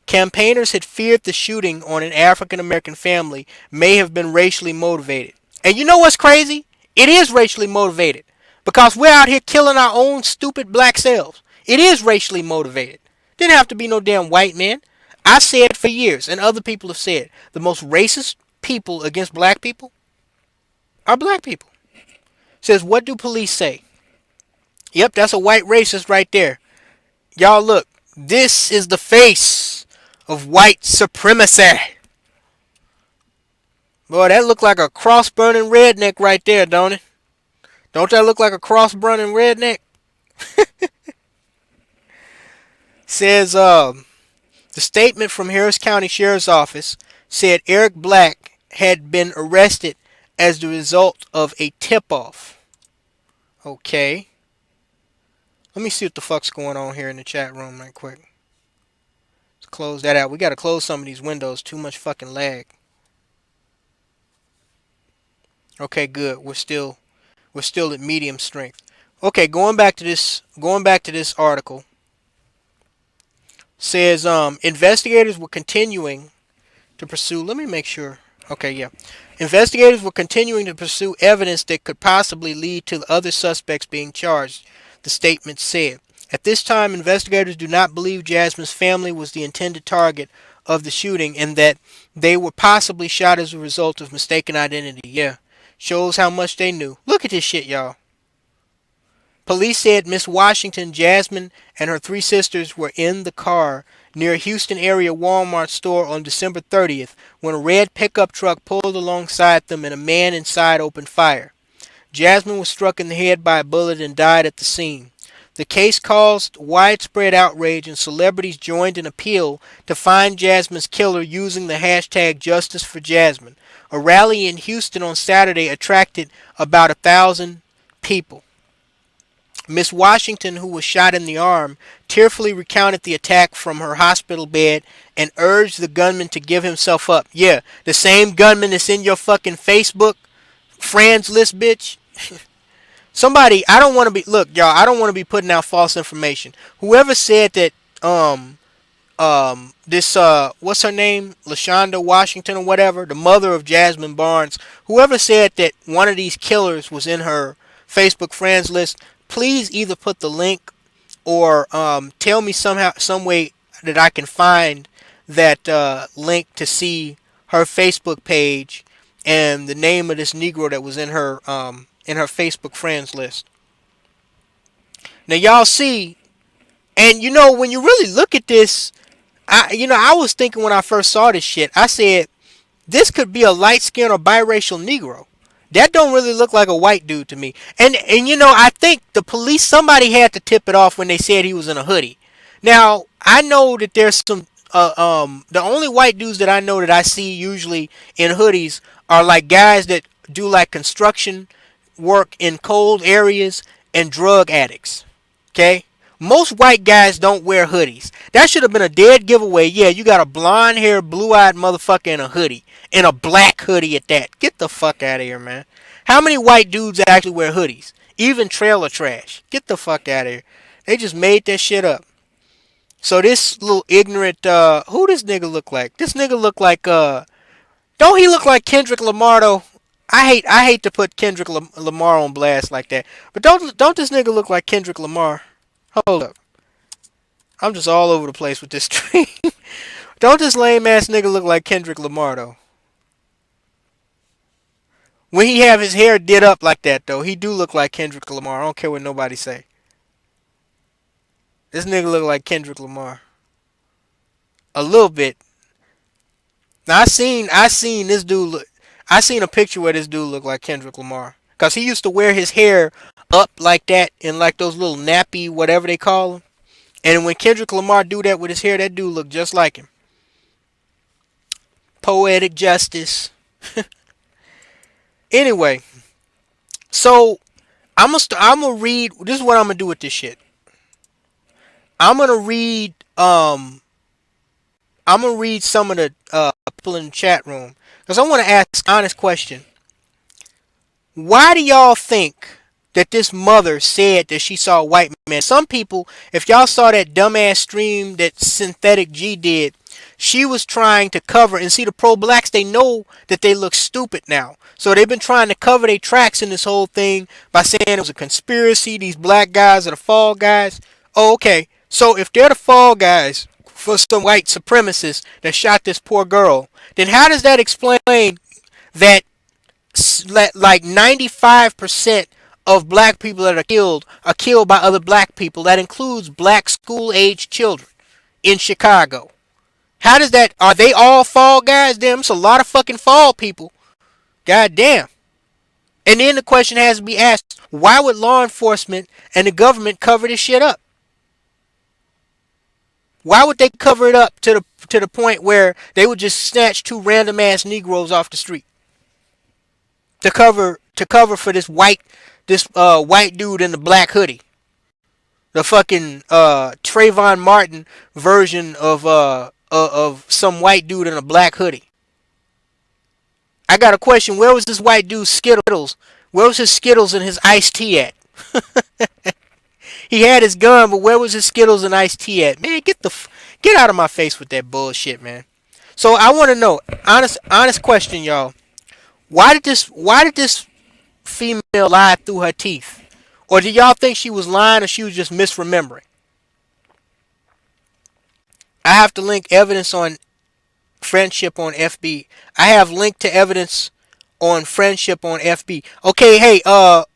Campaigners had feared the shooting on an African American family may have been racially motivated. And you know what's crazy? It is racially motivated. Because we're out here killing our own stupid black selves. It is racially motivated. Didn't have to be no damn white man. I said for years, and other people have said, the most racist people against black people are black people. Says, what do police say? Yep, that's a white racist right there. Y'all look, this is the face of white supremacy. Boy, that look like a cross-burning redneck right there, don't it? Don't that look like a cross-burning redneck? Says, the statement from Harris County Sheriff's Office said Eric Black had been arrested as the result of a tip-off. Okay. Let me see what the fuck's going on here in the chat room right quick. Let's close that out. We gotta close some of these windows. Too much fucking lag. Okay, good. We're still at medium strength. Okay, going back to this article. Says investigators were continuing to pursue. Let me make sure. Okay, yeah. Investigators were continuing to pursue evidence that could possibly lead to the other suspects being charged, the statement said. At this time, investigators do not believe Jasmine's family was the intended target of the shooting and that they were possibly shot as a result of mistaken identity. Yeah. Shows how much they knew. Look at this shit, y'all. Police said Miss Washington, Jasmine, and her three sisters were in the car near a Houston area Walmart store on December 30th when a red pickup truck pulled alongside them and a man inside opened fire. Jasmine was struck in the head by a bullet and died at the scene. The case caused widespread outrage and celebrities joined an appeal to find Jasmine's killer using the hashtag Justice for Jasmine. A rally in Houston on Saturday attracted about 1,000 people. Miss Washington, who was shot in the arm, tearfully recounted the attack from her hospital bed and urged the gunman to give himself up. Yeah, the same gunman that's in your fucking Facebook friends list, bitch. Somebody, I don't want to be, look, y'all, I don't want to be putting out false information. Whoever said that, this, what's her name? LaShonda Washington or whatever, the mother of Jasmine Barnes, whoever said that one of these killers was in her Facebook friends list, please either put the link or tell me somehow, some way that I can find that link to see her Facebook page and the name of this Negro that was in her Facebook friends list. Now y'all see, and you know when you really look at this, I was thinking when I first saw this shit, I said this could be a light skinned or biracial Negro. That don't really look like a white dude to me. And I think the police, somebody had to tip it off when they said he was in a hoodie. Now, I know that there's some the only white dudes that I know that I see usually in hoodies are like guys that do like construction work in cold areas and drug addicts. Okay? Most white guys don't wear hoodies. That should have been a dead giveaway. Yeah, you got a blonde haired, blue eyed motherfucker in a hoodie. In a black hoodie at that. Get the fuck out of here, man. How many white dudes actually wear hoodies? Even trailer trash. Get the fuck out of here. They just made that shit up. So this little ignorant, who this nigga look like? This nigga look like, don't he look like Kendrick Lamar though? I hate to put Kendrick Lamar on blast like that. But don't this nigga look like Kendrick Lamar? Hold up. I'm just all over the place with this stream. Don't this lame ass nigga look like Kendrick Lamar though? When he have his hair did up like that though, he do look like Kendrick Lamar. I don't care what nobody say. This nigga look like Kendrick Lamar. A little bit. Now I seen this dude look. I seen a picture where this dude looked like Kendrick Lamar. Cause he used to wear his hair up like that in like those little nappy whatever they call them. And when Kendrick Lamar do that with his hair, that dude look just like him. Poetic justice. Anyway, so I'm gonna read. This is what I'm gonna do with this shit. I'm gonna read. I'm gonna read some of the people in the chat room because I want to ask an honest question. Why do y'all think that this mother said that she saw a white man? Some people, if y'all saw that dumbass stream that Synthetic G did, she was trying to cover, and see the pro-blacks, they know that they look stupid now. So they've been trying to cover their tracks in this whole thing by saying it was a conspiracy, these black guys are the fall guys. Oh, okay. So if they're the fall guys for some white supremacists that shot this poor girl, then how does that explain that like 95% of black people that are killed by other black people? That includes black school age children in Chicago. How does that? Are they all fall guys? Damn, it's a lot of fucking fall people. God damn. And then the question has to be asked: why would law enforcement and the government cover this shit up? Why would they cover it up to the point where they would just snatch two random ass Negroes off the street to cover for this white dude in the black hoodie, the fucking Trayvon Martin version of some white dude in a black hoodie? I got a question. Where was this white dude's Skittles? Where was his Skittles and his iced tea at? He had his gun, but where was his Skittles and iced tea at? Man, get out of my face with that bullshit, man. So I want to know, honest question, y'all. Why did this female lie through her teeth? Or do y'all think she was lying or she was just misremembering? I have to link evidence on friendship on FB. I have linked to evidence on friendship on FB. Okay, hey,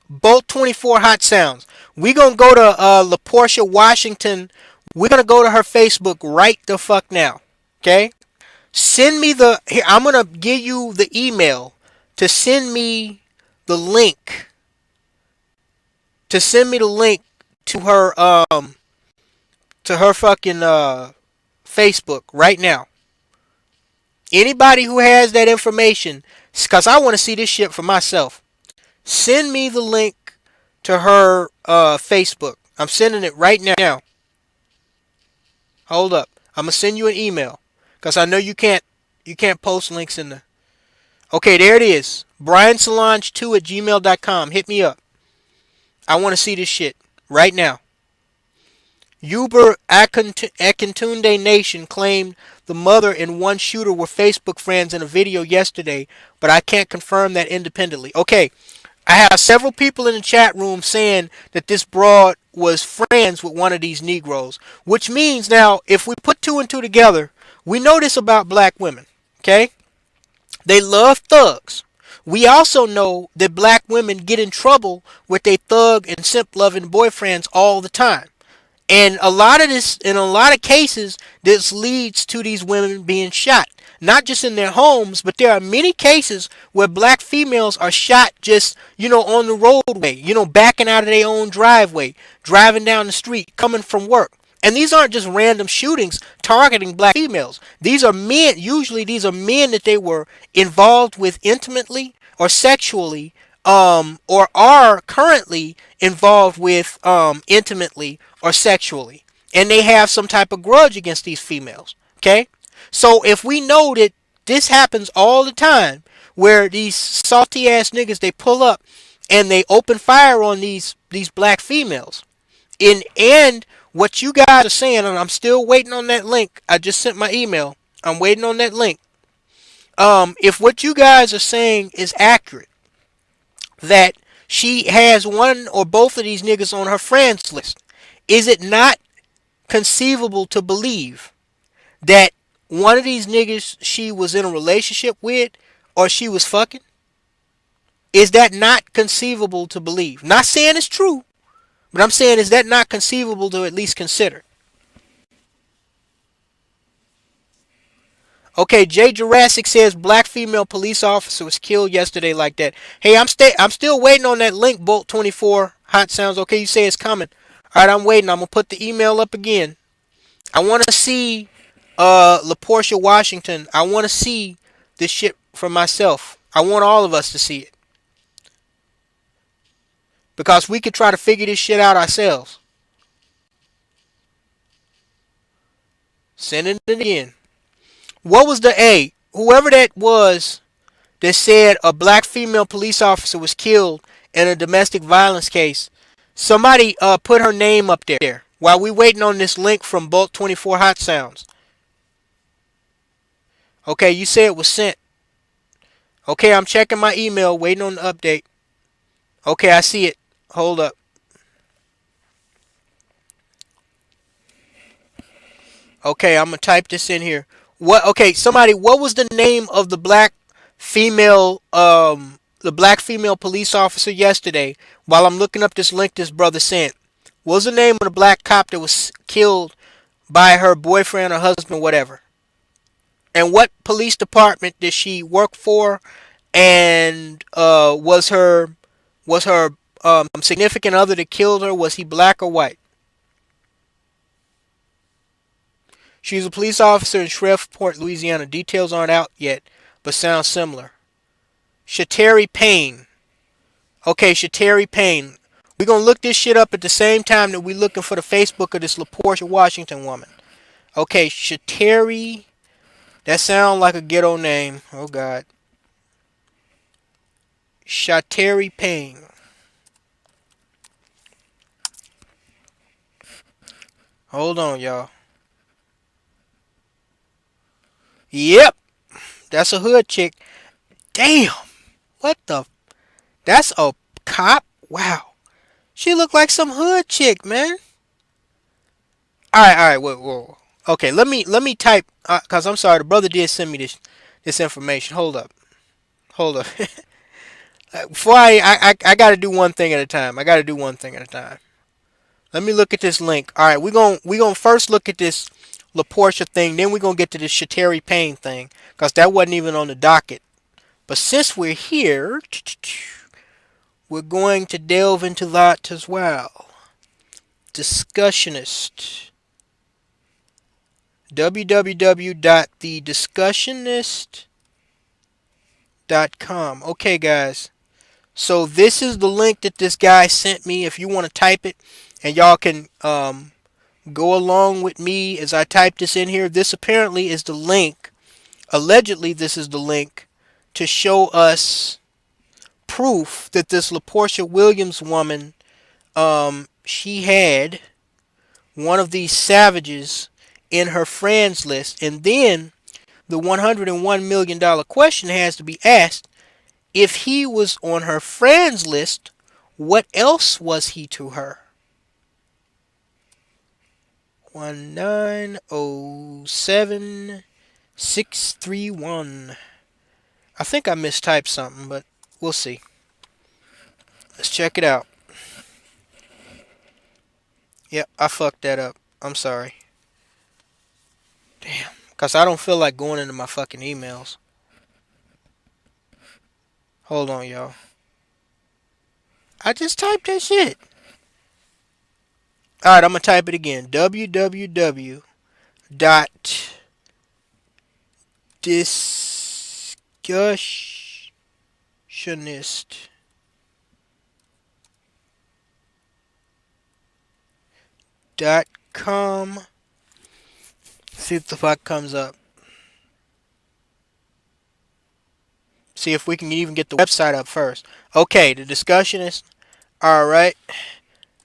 Bolt 24 Hot Sounds. We gonna go to LaPortia Washington. We're gonna go to her Facebook right the fuck now. Okay? Send me the here, I'm gonna give you the email to send me the link. To send me the link to her fucking Facebook right now. Anybody who has that information, because I want to see this shit for myself, send me the link to her Facebook. I'm sending it right now. Hold up. I'm going to send you an email. Because I know you can't post links in the... Okay, there it is. BrianSolange2 at gmail.com. Hit me up. I want to see this shit right now. Uber Akintunde Nation claimed the mother and one shooter were Facebook friends in a video yesterday, but I can't confirm that independently. Okay, I have several people in the chat room saying that this broad was friends with one of these Negroes, which means now, if we put two and two together, we know this about black women, okay? They love thugs. We also know that black women get in trouble with their thug and simp-loving boyfriends all the time. And a lot of this, in a lot of cases, this leads to these women being shot. Not just in their homes, but there are many cases where black females are shot just, on the roadway, backing out of their own driveway, driving down the street, coming from work. And these aren't just random shootings targeting black females. These are men, usually these are men that they were involved with intimately or sexually, or are currently involved with intimately or sexually, and they have some type of grudge against these females. Okay, so if we know that this happens all the time, where these salty ass niggas, they pull up and they open fire on these black females, and what you guys are saying, and I'm still waiting on that link. I just sent my email. I'm waiting on that link. If what you guys are saying is accurate, that she has one or both of these niggas on her friends list, is it not conceivable to believe that one of these niggas she was in a relationship with or she was fucking? Is that not conceivable to believe? Not saying it's true, but I'm saying, is that not conceivable to at least consider? Okay, Jay Jurassic says black female police officer was killed yesterday like that. Hey, I'm still waiting on that link, Bolt 24 Hot Sounds. Okay, you say it's coming. All right, I'm waiting. I'm gonna put the email up again. I want to see LaPortia Washington. I want to see this shit for myself. I want all of us to see it. Because we could try to figure this shit out ourselves. Send it again. What was the A? Whoever that was that said a black female police officer was killed in a domestic violence case. Somebody put her name up there while we waiting on this link from Bolt 24 Hot Sounds. Okay, you say it was sent. Okay, I'm checking my email, waiting on the update. Okay, I see it. Hold up. Okay, I'm gonna type this in here. What? Okay, somebody. What was the name of the black female? The black female police officer yesterday. While I'm looking up this link this brother sent. What was the name of the black cop that was killed by her boyfriend or husband, whatever? And what police department did she work for? And was her significant other that killed her, was he black or white? She's a police officer in Shreveport, Louisiana. Details aren't out yet, but sounds similar. Shateri Payne. Okay, Shateri Payne. We're going to look this shit up at the same time that we're looking for the Facebook of this LaPortia Washington woman. Okay, Shateri. That sounds like a ghetto name. Oh, God. Shateri Payne. Hold on, y'all. Yep. That's a hood chick. Damn. What the? That's a cop? Wow. She looked like some hood chick, man. All right, whoa. Okay, let me type, cause I'm sorry, the brother did send me this information. Hold up. Before I gotta do one thing at a time. Let me look at this link. All right, we gonna first look at this LaPortia thing, then we're gonna get to this Shateri Payne thing, cause that wasn't even on the docket. But since we're here, we're going to delve into that as well. Discussionist. www.thediscussionist.com. Okay, guys. So this is the link that this guy sent me. If you want to type it, and y'all can go along with me as I type this in here. This apparently is the link. Allegedly, this is the link to show us proof that this LaPortia Williams woman, she had one of these savages in her friends list. And then the $101 million question has to be asked. If he was on her friends list, what else was he to her? 1907631. I think I mistyped something, but we'll see. Let's check it out. Yep, I fucked that up. I'm sorry. Damn. Because I don't feel like going into my fucking emails. Hold on, y'all. I just typed that shit. Alright, I'm going to type it again. www.discussionist.com. See if the fuck comes up. See if we can even get the website up first. Okay, the discussionist. All right.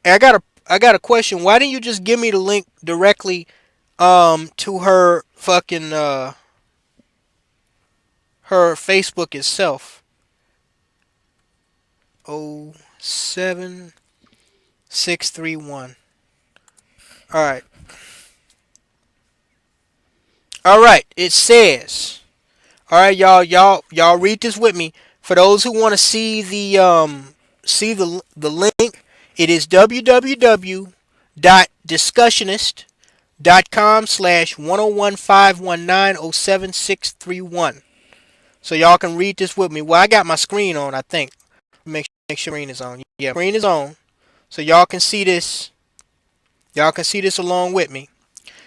I got a question. Why didn't you just give me the link directly to her fucking her Facebook itself? 07631. All right. All right. It says, all right, y'all read this with me. For those who want to see the link, it is www.discussionist.com/10151907631. So y'all can read this with me. Well, I got my screen on, I think. Make sure screen is on. Yeah, screen is on. So y'all can see this. Y'all can see this along with me.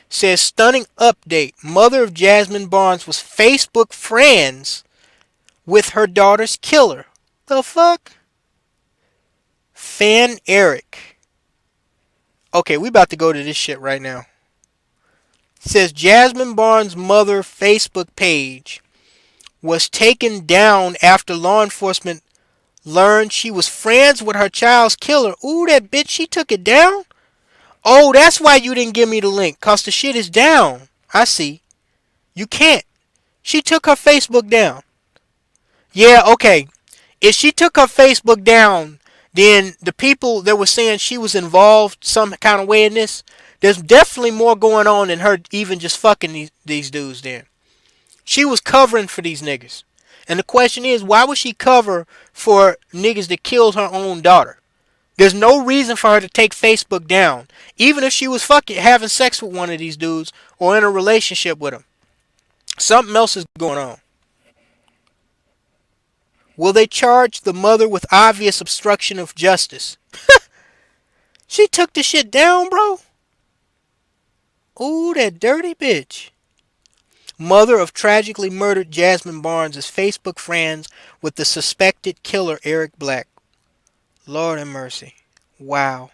Says stunning update. Mother of Jasmine Barnes was Facebook friends with her daughter's killer. The fuck? Fan Eric. Okay, we about to go to this shit right now. Says Jasmine Barnes' mother Facebook page was taken down after law enforcement learned she was friends with her child's killer. Ooh, that bitch, she took it down? Oh, that's why you didn't give me the link, cause the shit is down. I see. You can't. She took her Facebook down. Yeah, okay. If she took her Facebook down, then the people that were saying she was involved some kind of way in this, there's definitely more going on than her even just fucking these dudes then. She was covering for these niggas. And the question is, why would she cover for niggas that killed her own daughter? There's no reason for her to take Facebook down, even if she was fucking having sex with one of these dudes or in a relationship with him. Something else is going on. Will they charge the mother with obvious obstruction of justice? She took the shit down, bro. Ooh, that dirty bitch. Mother of tragically murdered Jasmine Barnes is Facebook friends with the suspected killer Eric Black. Lord have mercy. Wow.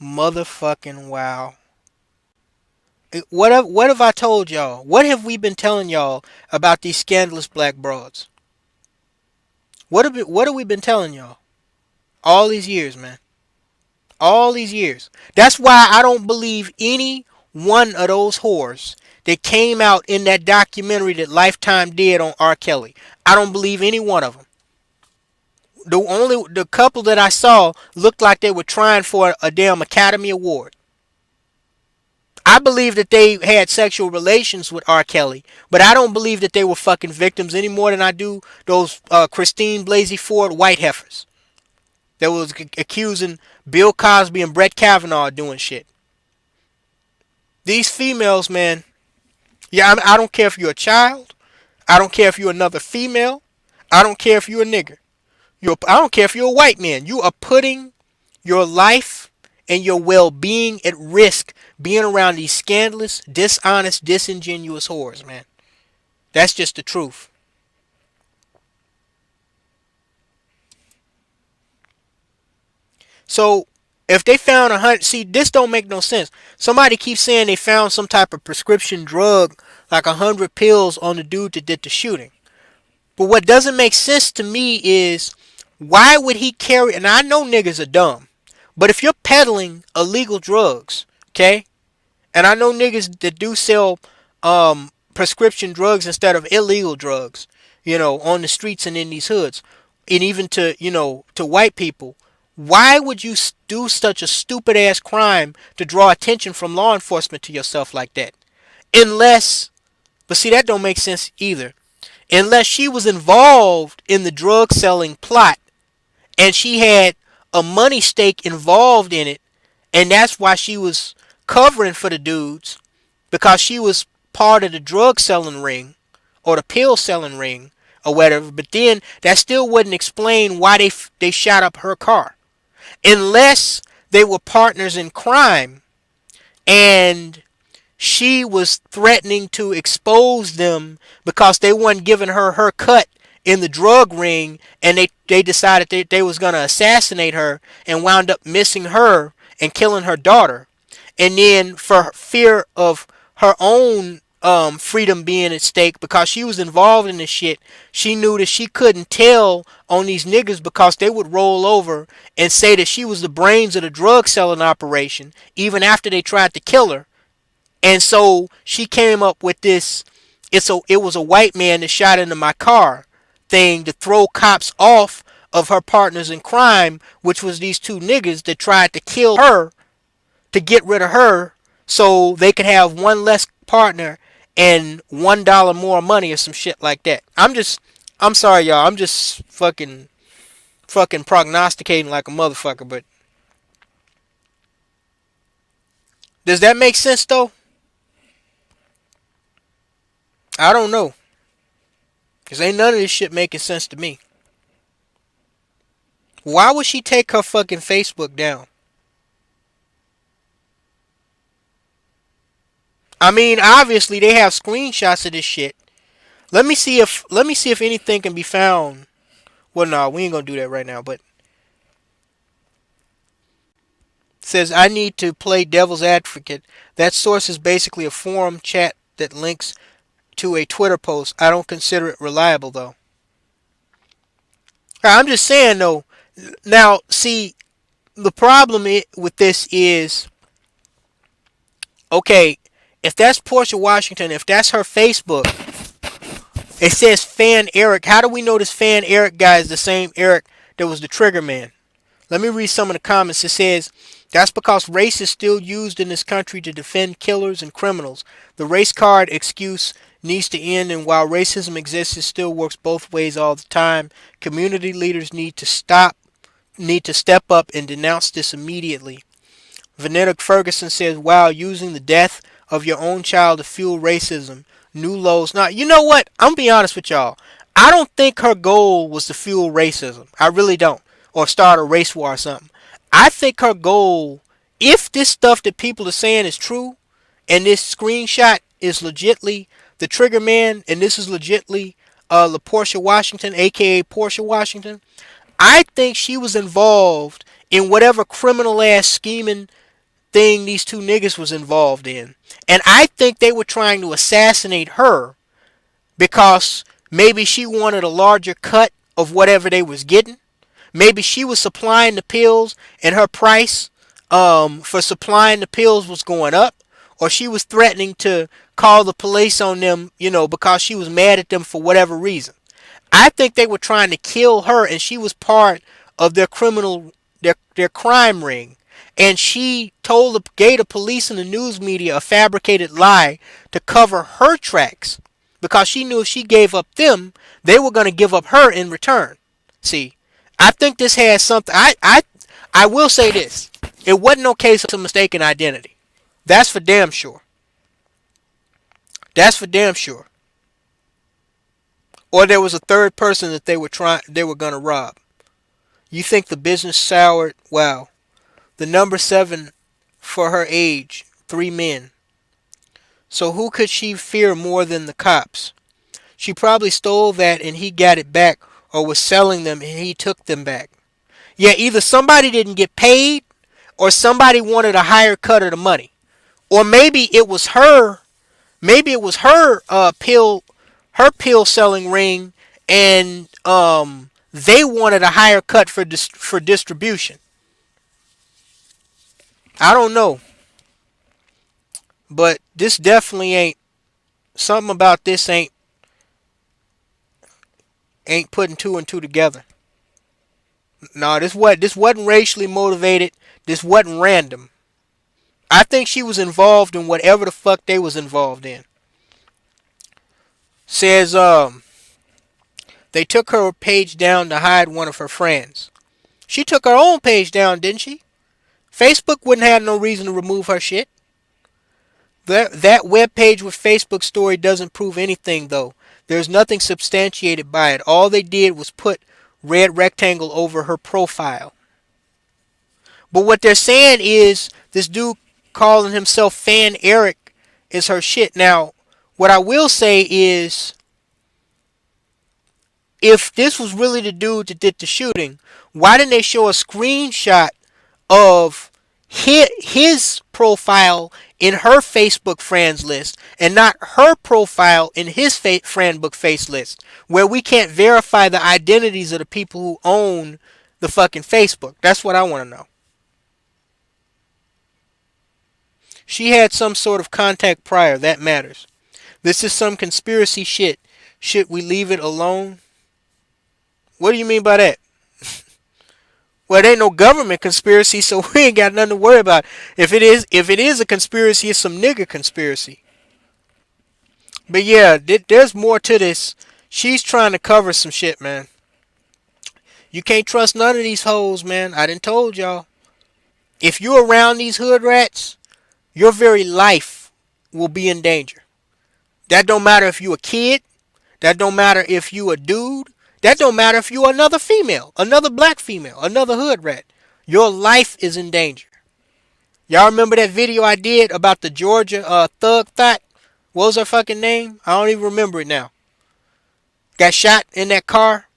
Motherfucking wow. What have I told y'all? What have we been telling y'all about these scandalous black broads? What have we been telling y'all? All these years, man. All these years. That's why I don't believe any one of those whores that came out in that documentary that Lifetime did on R. Kelly. I don't believe any one of them. The couple that I saw looked like they were trying for a damn Academy Award. I believe that they had sexual relations with R. Kelly, but I don't believe that they were fucking victims any more than I do those Christine Blasey Ford white heifers that was accusing Bill Cosby and Brett Kavanaugh of doing shit. These females, man. Yeah, I don't care if you're a child. I don't care if you're another female. I don't care if you're a nigger. I don't care if you're a white man. You are putting your life and your well-being at risk being around these scandalous, dishonest, disingenuous whores, man. That's just the truth. So, if they found 100, see, this don't make no sense. Somebody keeps saying they found some type of prescription drug, like 100 pills on the dude that did the shooting. But what doesn't make sense to me is, why would he carry, and I know niggas are dumb, but if you're peddling illegal drugs, okay, and I know niggas that do sell prescription drugs instead of illegal drugs, on the streets and in these hoods, and even to white people, why would you do such a stupid ass crime to draw attention from law enforcement to yourself like that? But see, that don't make sense either. Unless she was involved in the drug selling plot and she had a money stake involved in it, and that's why she was covering for the dudes, because she was part of the drug selling ring or the pill selling ring or whatever. But then that still wouldn't explain why they shot up her car, unless they were partners in crime and she was threatening to expose them because they weren't giving her cut in the drug ring, and they decided they was going to assassinate her and wound up missing her and killing her daughter. And then for fear of her own freedom being at stake, because she was involved in this shit, she knew that she couldn't tell on these niggas because they would roll over and say that she was the brains of the drug selling operation even after they tried to kill her. And so she came up with this, it was a white man that shot into my car thing to throw cops off of her partners in crime, which was these two niggas that tried to kill her to get rid of her so they could have one less partner and $1 more money or some shit like that. I'm sorry, y'all. I'm just fucking prognosticating like a motherfucker. But does that make sense though? I don't know. Cause ain't none of this shit making sense to me. Why would she take her fucking Facebook down? I mean, obviously they have screenshots of this shit. Let me see if anything can be found. Well, no, we ain't gonna do that right now. But it says I need to play devil's advocate. That source is basically a forum chat that links to a Twitter post. I don't consider it reliable though. I'm just saying though. Now, see, the problem with this is okay. If that's Portia Washington, if that's her Facebook, it says Fan Eric. How do we know this Fan Eric guy is the same Eric that was the Trigger Man? Let me read some of the comments. It says, that's because race is still used in this country to defend killers and criminals. The race card excuse needs to end, and while racism exists, it still works both ways all the time. Community leaders need to step up and denounce this immediately. Vanetta Ferguson says, wow, using the death of your own child to fuel racism. New lows. Now, you know what? I'm going to be honest with y'all. I don't think her goal was to fuel racism. I really don't. Or start a race war or something. I think her goal, if this stuff that people are saying is true, and this screenshot is legitly the Trigger Man, and this is legitly LaPortia Washington, aka Portia Washington, I think she was involved in whatever criminal ass scheming thing these two niggas was involved in. And I think they were trying to assassinate her because maybe she wanted a larger cut of whatever they was getting. Maybe she was supplying the pills and her price for supplying the pills was going up. Or she was threatening to call the police on them, because she was mad at them for whatever reason. I think they were trying to kill her, and she was part of their crime ring. And she gave the police and the news media a fabricated lie to cover her tracks, because she knew if she gave up them, they were going to give up her in return. See, I think this has something. I will say this: it wasn't no case of mistaken identity. That's for damn sure. That's for damn sure. Or there was a third person that they were gonna rob. You think the business soured? Wow. The number 7 for her age, 3 men. So who could she fear more than the cops? She probably stole that and he got it back, or was selling them and he took them back. Yeah, either somebody didn't get paid, or somebody wanted a higher cut of the money. Or maybe it was her. Maybe it was her pill selling ring, and they wanted a higher cut for distribution. I don't know, but this definitely ain't something about this ain't putting two and two together. No, this wasn't racially motivated. This wasn't random. I think she was involved in whatever the fuck they was involved in. Says they took her page down to hide one of her friends. She took her own page down, didn't she? Facebook wouldn't have no reason to remove her shit. That web page with Facebook story doesn't prove anything though. There's nothing substantiated by it. All they did was put red rectangle over her profile. But what they're saying is this dude calling himself Fan Eric is her shit. Now, what I will say is, if this was really the dude that did the shooting, why didn't they show a screenshot of his profile in her Facebook friends list and not her profile in his friend book face list, where we can't verify the identities of the people who own the fucking Facebook? That's what I want to know. She had some sort of contact prior. That matters. This is some conspiracy shit. Should we leave it alone? What do you mean by that? Well, it ain't no government conspiracy, so we ain't got nothing to worry about. If it is a conspiracy, it's some nigga conspiracy. But yeah, there's more to this. She's trying to cover some shit, man. You can't trust none of these hoes, man. I done told y'all. If you're around these hood rats, your very life will be in danger. That don't matter if you a kid. That don't matter if you a dude. That don't matter if you another female, another black female, another hood rat. Your life is in danger. Y'all remember that video I did about the Georgia thug thot? What was her fucking name? I don't even remember it now. Got shot in that car.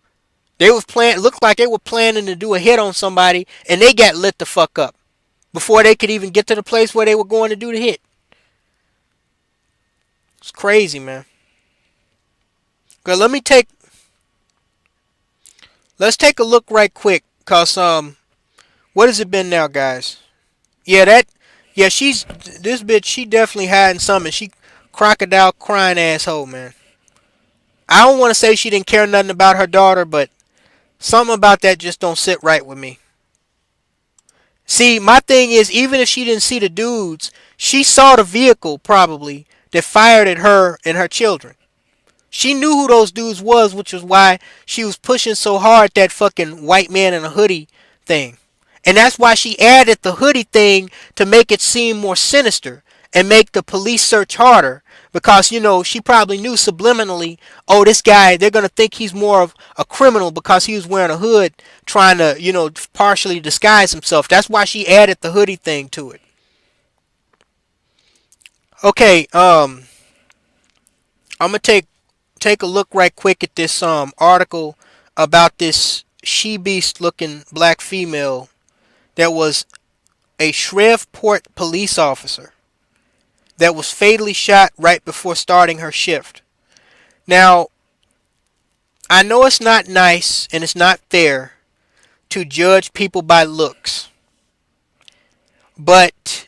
They was looked like they were planning to do a hit on somebody, and they got lit the fuck up before they could even get to the place where they were going to do the hit. It's crazy, man. Good, let's take a look right quick, cause what has it been now, guys? Yeah, she's this bitch. She definitely hiding something. She crocodile crying asshole, man. I don't want to say she didn't care nothing about her daughter, but something about that just don't sit right with me. See, my thing is, even if she didn't see the dudes, she saw the vehicle probably that fired at her and her children. She knew who those dudes was, which is why she was pushing so hard that fucking white man in a hoodie thing. And that's why she added the hoodie thing to make it seem more sinister and make the police search harder. Because, you know, she probably knew subliminally, oh, this guy, they're going to think he's more of a criminal because he was wearing a hood trying to, you know, partially disguise himself. That's why she added the hoodie thing to it. Okay, I'm going to take a look right quick at this article about this she-beast looking black female that was a Shreveport police officer that was fatally shot right before starting her shift. Now, I know it's not nice and it's not fair to judge people by looks, but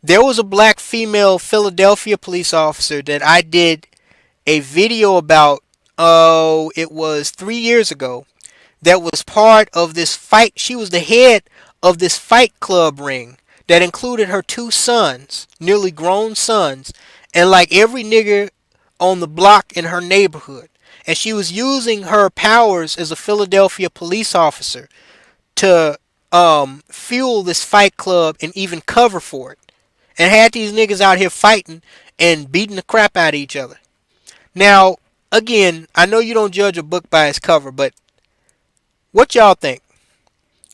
there was a black female Philadelphia police officer that I did a video about, oh, it was 3 years ago, that was part of this fight. She was the head of this fight club ring that included her 2 sons, nearly grown sons, and like every nigger on the block in her neighborhood. And she was using her powers as a Philadelphia police officer to fuel this fight club and even cover for it. And had these niggas out here fighting and beating the crap out of each other. Now, again, I know you don't judge a book by its cover, but what y'all think?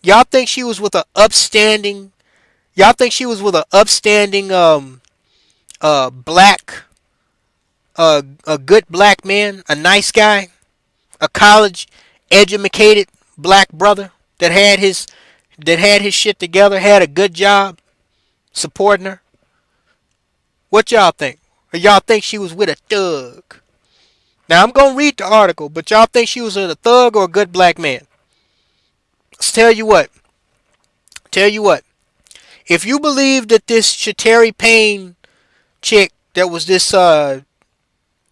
Y'all think she was with a upstanding black a good black man, a nice guy, a college educated black brother that had his shit together, had a good job supporting her? What y'all think? Or y'all think she was with a thug? Now I'm gonna read the article, but y'all think she was with a thug or a good black man? Let's tell you what. If you believe that this Shatari Payne chick that was this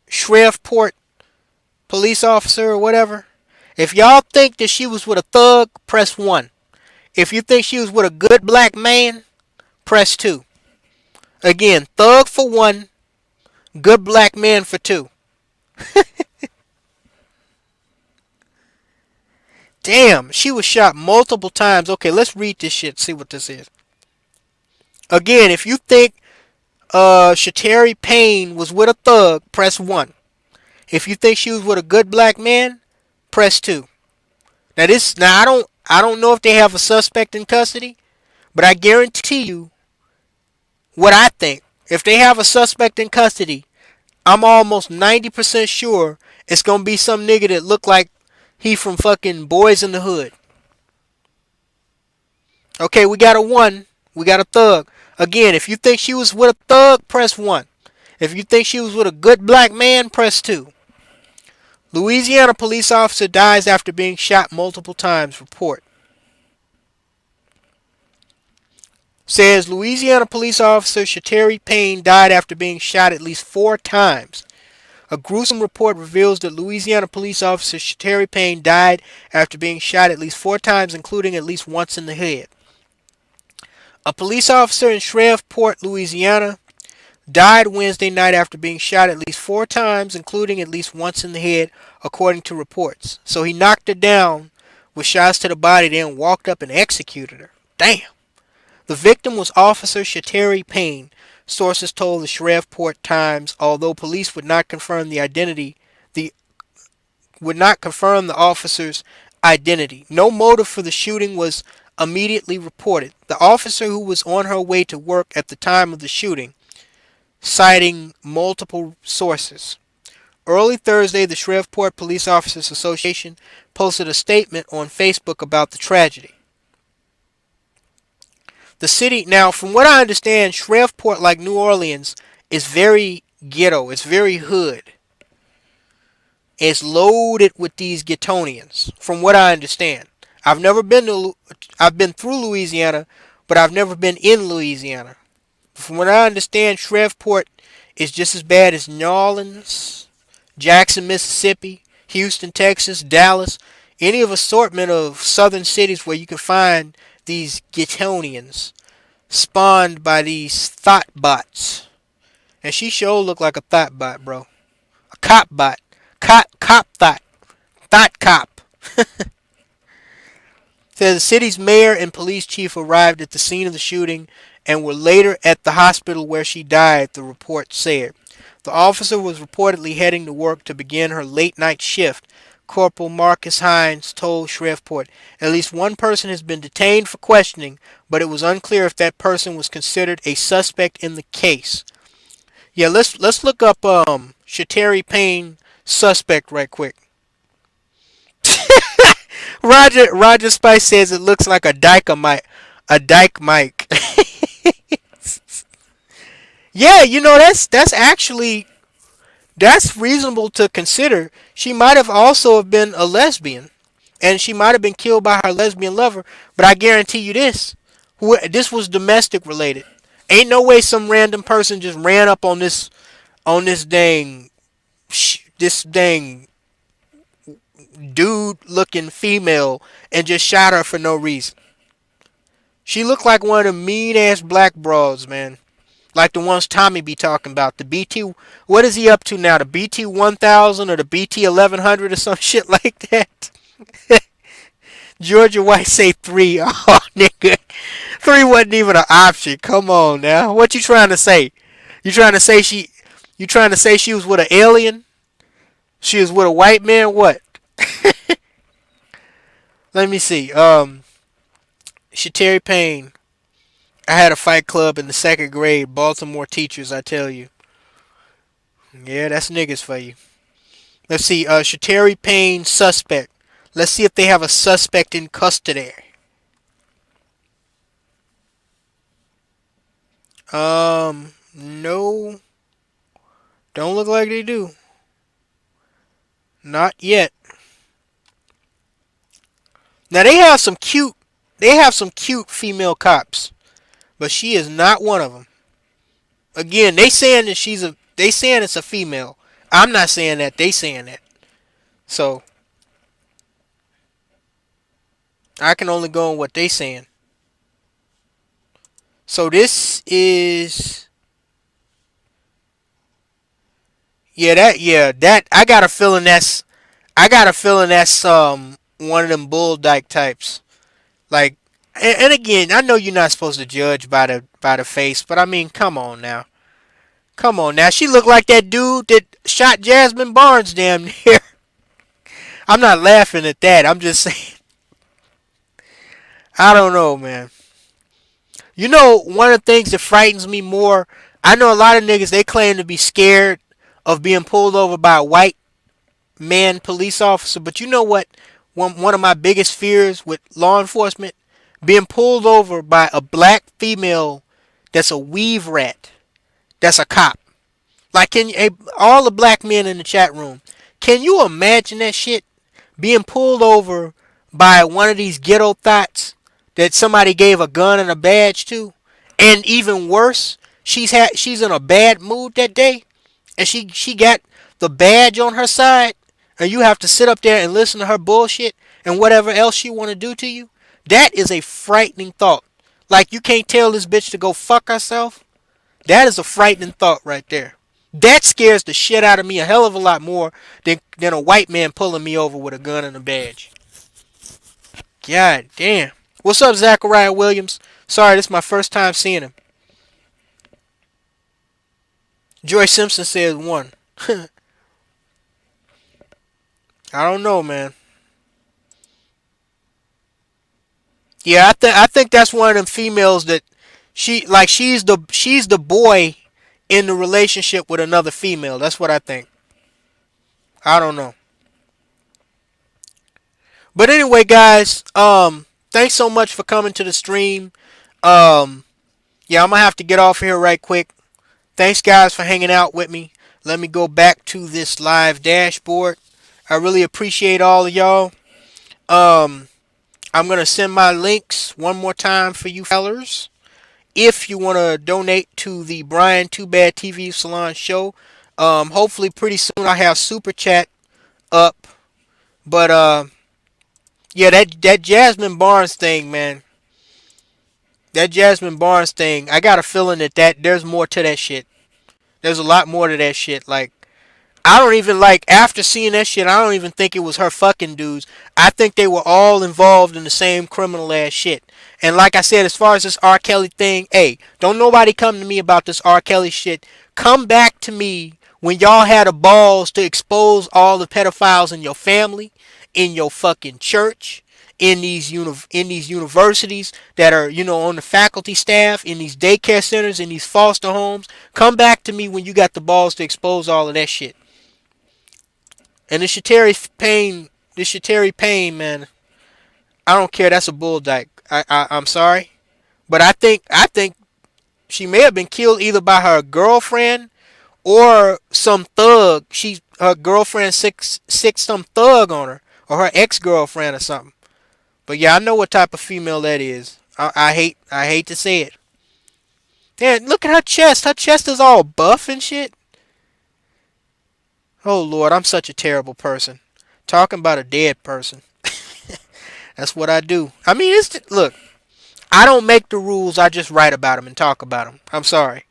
Shreveport police officer or whatever, if y'all think that she was with a thug, press 1. If you think she was with a good black man, press 2. Again, thug for 1, good black man for 2. Damn, she was shot multiple times. Okay, let's read this shit, see what this is. Again, if you think Shatari Payne was with a thug, press 1. If you think she was with a good black man, press 2. Now I don't know if they have a suspect in custody, but I guarantee you what I think. If they have a suspect in custody, I'm almost 90% sure it's gonna be some nigga that look like he from fucking Boys in the Hood. Okay, we got a 1. We got a thug. Again, if you think she was with a thug, press 1. If you think she was with a good black man, press 2. Louisiana police officer dies after being shot multiple times, report. Says Louisiana police officer Shatari Payne died after being shot at least 4 times. A gruesome report reveals that Louisiana police officer Shatari Payne died after being shot at least 4 times, including at least once in the head. A police officer in Shreveport, Louisiana, died Wednesday night after being shot at least 4 times, including at least once in the head, according to reports. So he knocked her down with shots to the body, then walked up and executed her. Damn. The victim was Officer Shateri Payne, sources told the Shreveport Times, although police the would not confirm the officer's identity. No motive for the shooting was immediately reported. The officer, who was on her way to work at the time of the shooting, citing multiple sources. Early Thursday, the Shreveport Police Officers Association posted a statement on Facebook about the tragedy. The city, now from what I understand, Shreveport, like New Orleans, is very ghetto. It's very hood. It's loaded with these Ghetonians, from what I understand. I've been through Louisiana, but I've never been in Louisiana. From what I understand, Shreveport is just as bad as New Orleans, Jackson, Mississippi, Houston, Texas, Dallas, any of assortment of southern cities where you can find these Ghetonians spawned by these thought bots. And she sure look like a thought bot, bro. A cop bot. Cop thought. Thought cop. Says the city's mayor and police chief arrived at the scene of the shooting and were later at the hospital where she died, the report said. The officer was reportedly heading to work to begin her late night shift. Corporal Marcus Hines told Shreveport. At least one person has been detained for questioning, but it was unclear if that person was considered a suspect in the case. Yeah, let's look up Shateri Payne suspect right quick. Roger Spice says it looks like a dynamite. A dynamite. Yeah, that's actually that's reasonable to consider. She might have also have been a lesbian, and she might have been killed by her lesbian lover. But I guarantee you this was domestic related. Ain't no way some random person just ran up on this dang dude looking female and just shot her for no reason. She looked like one of the mean ass black broads, man. Like the ones Tommy be talking about. The BT, what is he up to now? The BT 1000 or the BT 1100 or some shit like that? Georgia White say 3. Oh, nigga. 3 wasn't even an option. Come on now. What you trying to say? You trying to say she was with an alien? She was with a white man? What? Let me see. Shateri Payne. I had a fight club in the 2nd grade. Baltimore teachers, I tell you. Yeah, that's niggas for you. Let's see. Shateri Payne suspect. Let's see if they have a suspect in custody. No. Don't look like they do. Not yet. Now they have some cute female cops, but she is not one of them. Again, they saying it's a female. I'm not saying that. They saying that. So I can only go on what they saying. So this is that I got a feeling that's one of them bull dyke types. Like, and again, I know you're not supposed to judge by the face, but I mean, come on now. She looked like that dude that shot Jasmine Barnes damn near. I'm not laughing at that. I'm just saying. I don't know, man. One of the things that frightens me more, I know a lot of niggas, they claim to be scared of being pulled over by a white man police officer, but you know what? One of my biggest fears with law enforcement, being pulled over by a black female that's a weave rat, that's a cop. Like, all the black men in the chat room, can you imagine that shit? Being pulled over by one of these ghetto thoughts that somebody gave a gun and a badge to, and even worse, she's in a bad mood that day, and she got the badge on her side, and you have to sit up there and listen to her bullshit and whatever else she want to do to you. That is a frightening thought. Like, you can't tell this bitch to go fuck herself. That is a frightening thought right there. That scares the shit out of me a hell of a lot more than a white man pulling me over with a gun and a badge. God damn. What's up, Zachariah Williams? Sorry, this is my first time seeing him. Joy Simpson says one. I don't know, man. Yeah, I think that's one of them females that she's the boy in the relationship with another female. That's what I think. I don't know. But anyway, guys, thanks so much for coming to the stream. Um, yeah, I'm gonna have to get off here right quick. Thanks, guys, for hanging out with me. Let me go back to this live dashboard. I really appreciate all of y'all. Um, I'm gonna send my links one more time for you fellers. If you want to donate to the Brian Too Bad TV Salon show, hopefully pretty soon I have super chat up. But yeah, that Jasmine Barnes thing, man. That Jasmine Barnes thing. I got a feeling that there's more to that shit. There's a lot more to that shit. Like, I don't even like after seeing that shit. I don't even think it was her fucking dudes. I think they were all involved in the same criminal ass shit. And like I said, as far as this R. Kelly thing, hey, don't nobody come to me about this R. Kelly shit. Come back to me when y'all had the balls to expose all the pedophiles in your family, in your fucking church, in these universities that are, on the faculty staff, in these daycare centers, in these foster homes. Come back to me when you got the balls to expose all of that shit. And this Shateri Payne, man, I don't care. That's a bull dyke. I'm sorry, but I think she may have been killed either by her girlfriend or some thug. Her girlfriend sick some thug on her, or her ex girlfriend or something. But yeah, I know what type of female that is. I hate to say it. Damn, look at her chest. Her chest is all buff and shit. Oh Lord, I'm such a terrible person. Talking about a dead person. That's what I do. I mean, look. I don't make the rules. I just write about them and talk about them. I'm sorry.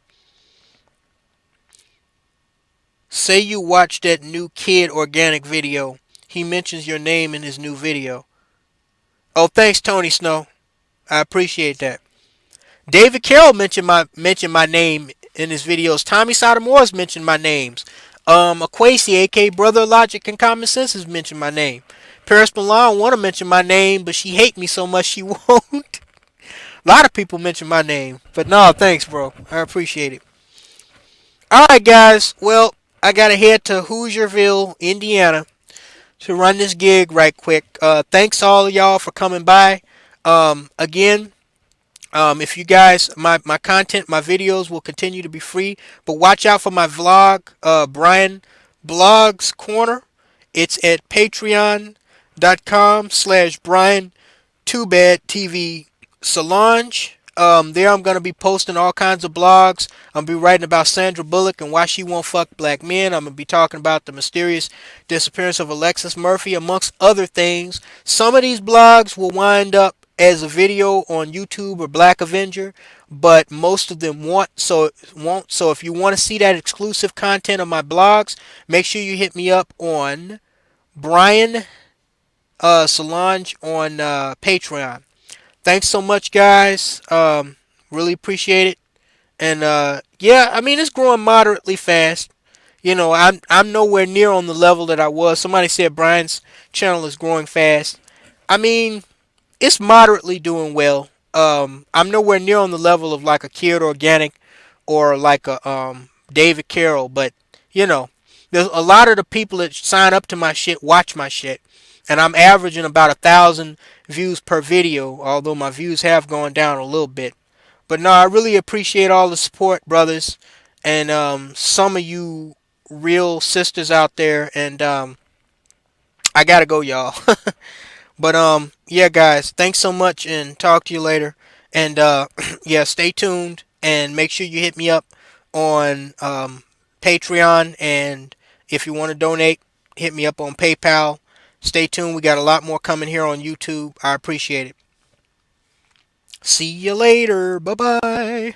Say you watch that new Kid Organic video. He mentions your name in his new video. Oh, thanks, Tony Snow. I appreciate that. David Carroll mentioned my name in his videos. Tommy Sotomayor's mentioned my names. Aquasi, aka Brother Logic and Common Sense, has mentioned my name. Paris Milan want to mention my name, but she hate me so much she won't. A lot of people mention my name, but no, thanks, bro. I appreciate it. All right, guys. Well, I gotta head to Hoosierville, Indiana, to run this gig right quick. Thanks all of y'all for coming by. Again, if you guys, my content, my videos will continue to be free, but watch out for my vlog, Brian Blogs Corner. It's at patreon.com/Brian Too Bad TV Solange. There I'm going to be posting all kinds of blogs. I'm going to be writing about Sandra Bullock and why she won't fuck black men. I'm going to be talking about the mysterious disappearance of Alexis Murphy, amongst other things. Some of these blogs will wind up as a video on YouTube or Black Avenger, but most of them won't. So if you want to see that exclusive content of my blogs, make sure you hit me up on Brian Solange on Patreon. Thanks so much, guys. Really appreciate it. And yeah, I mean, it's growing moderately fast. I'm nowhere near on the level that I was. Somebody said Brian's channel is growing fast. I mean, it's moderately doing well. I'm nowhere near on the level of like a Kid Organic or like a David Carroll, but there's a lot of the people that sign up to my shit watch my shit, and I'm averaging about 1,000 views per video, although my views have gone down a little bit. But no, I really appreciate all the support, brothers, and some of you real sisters out there, and I gotta go, y'all. But yeah, guys, thanks so much, and talk to you later. And yeah, stay tuned, and make sure you hit me up on Patreon, and if you want to donate, hit me up on PayPal. Stay tuned. We got a lot more coming here on YouTube. I appreciate it. See you later. Bye-bye.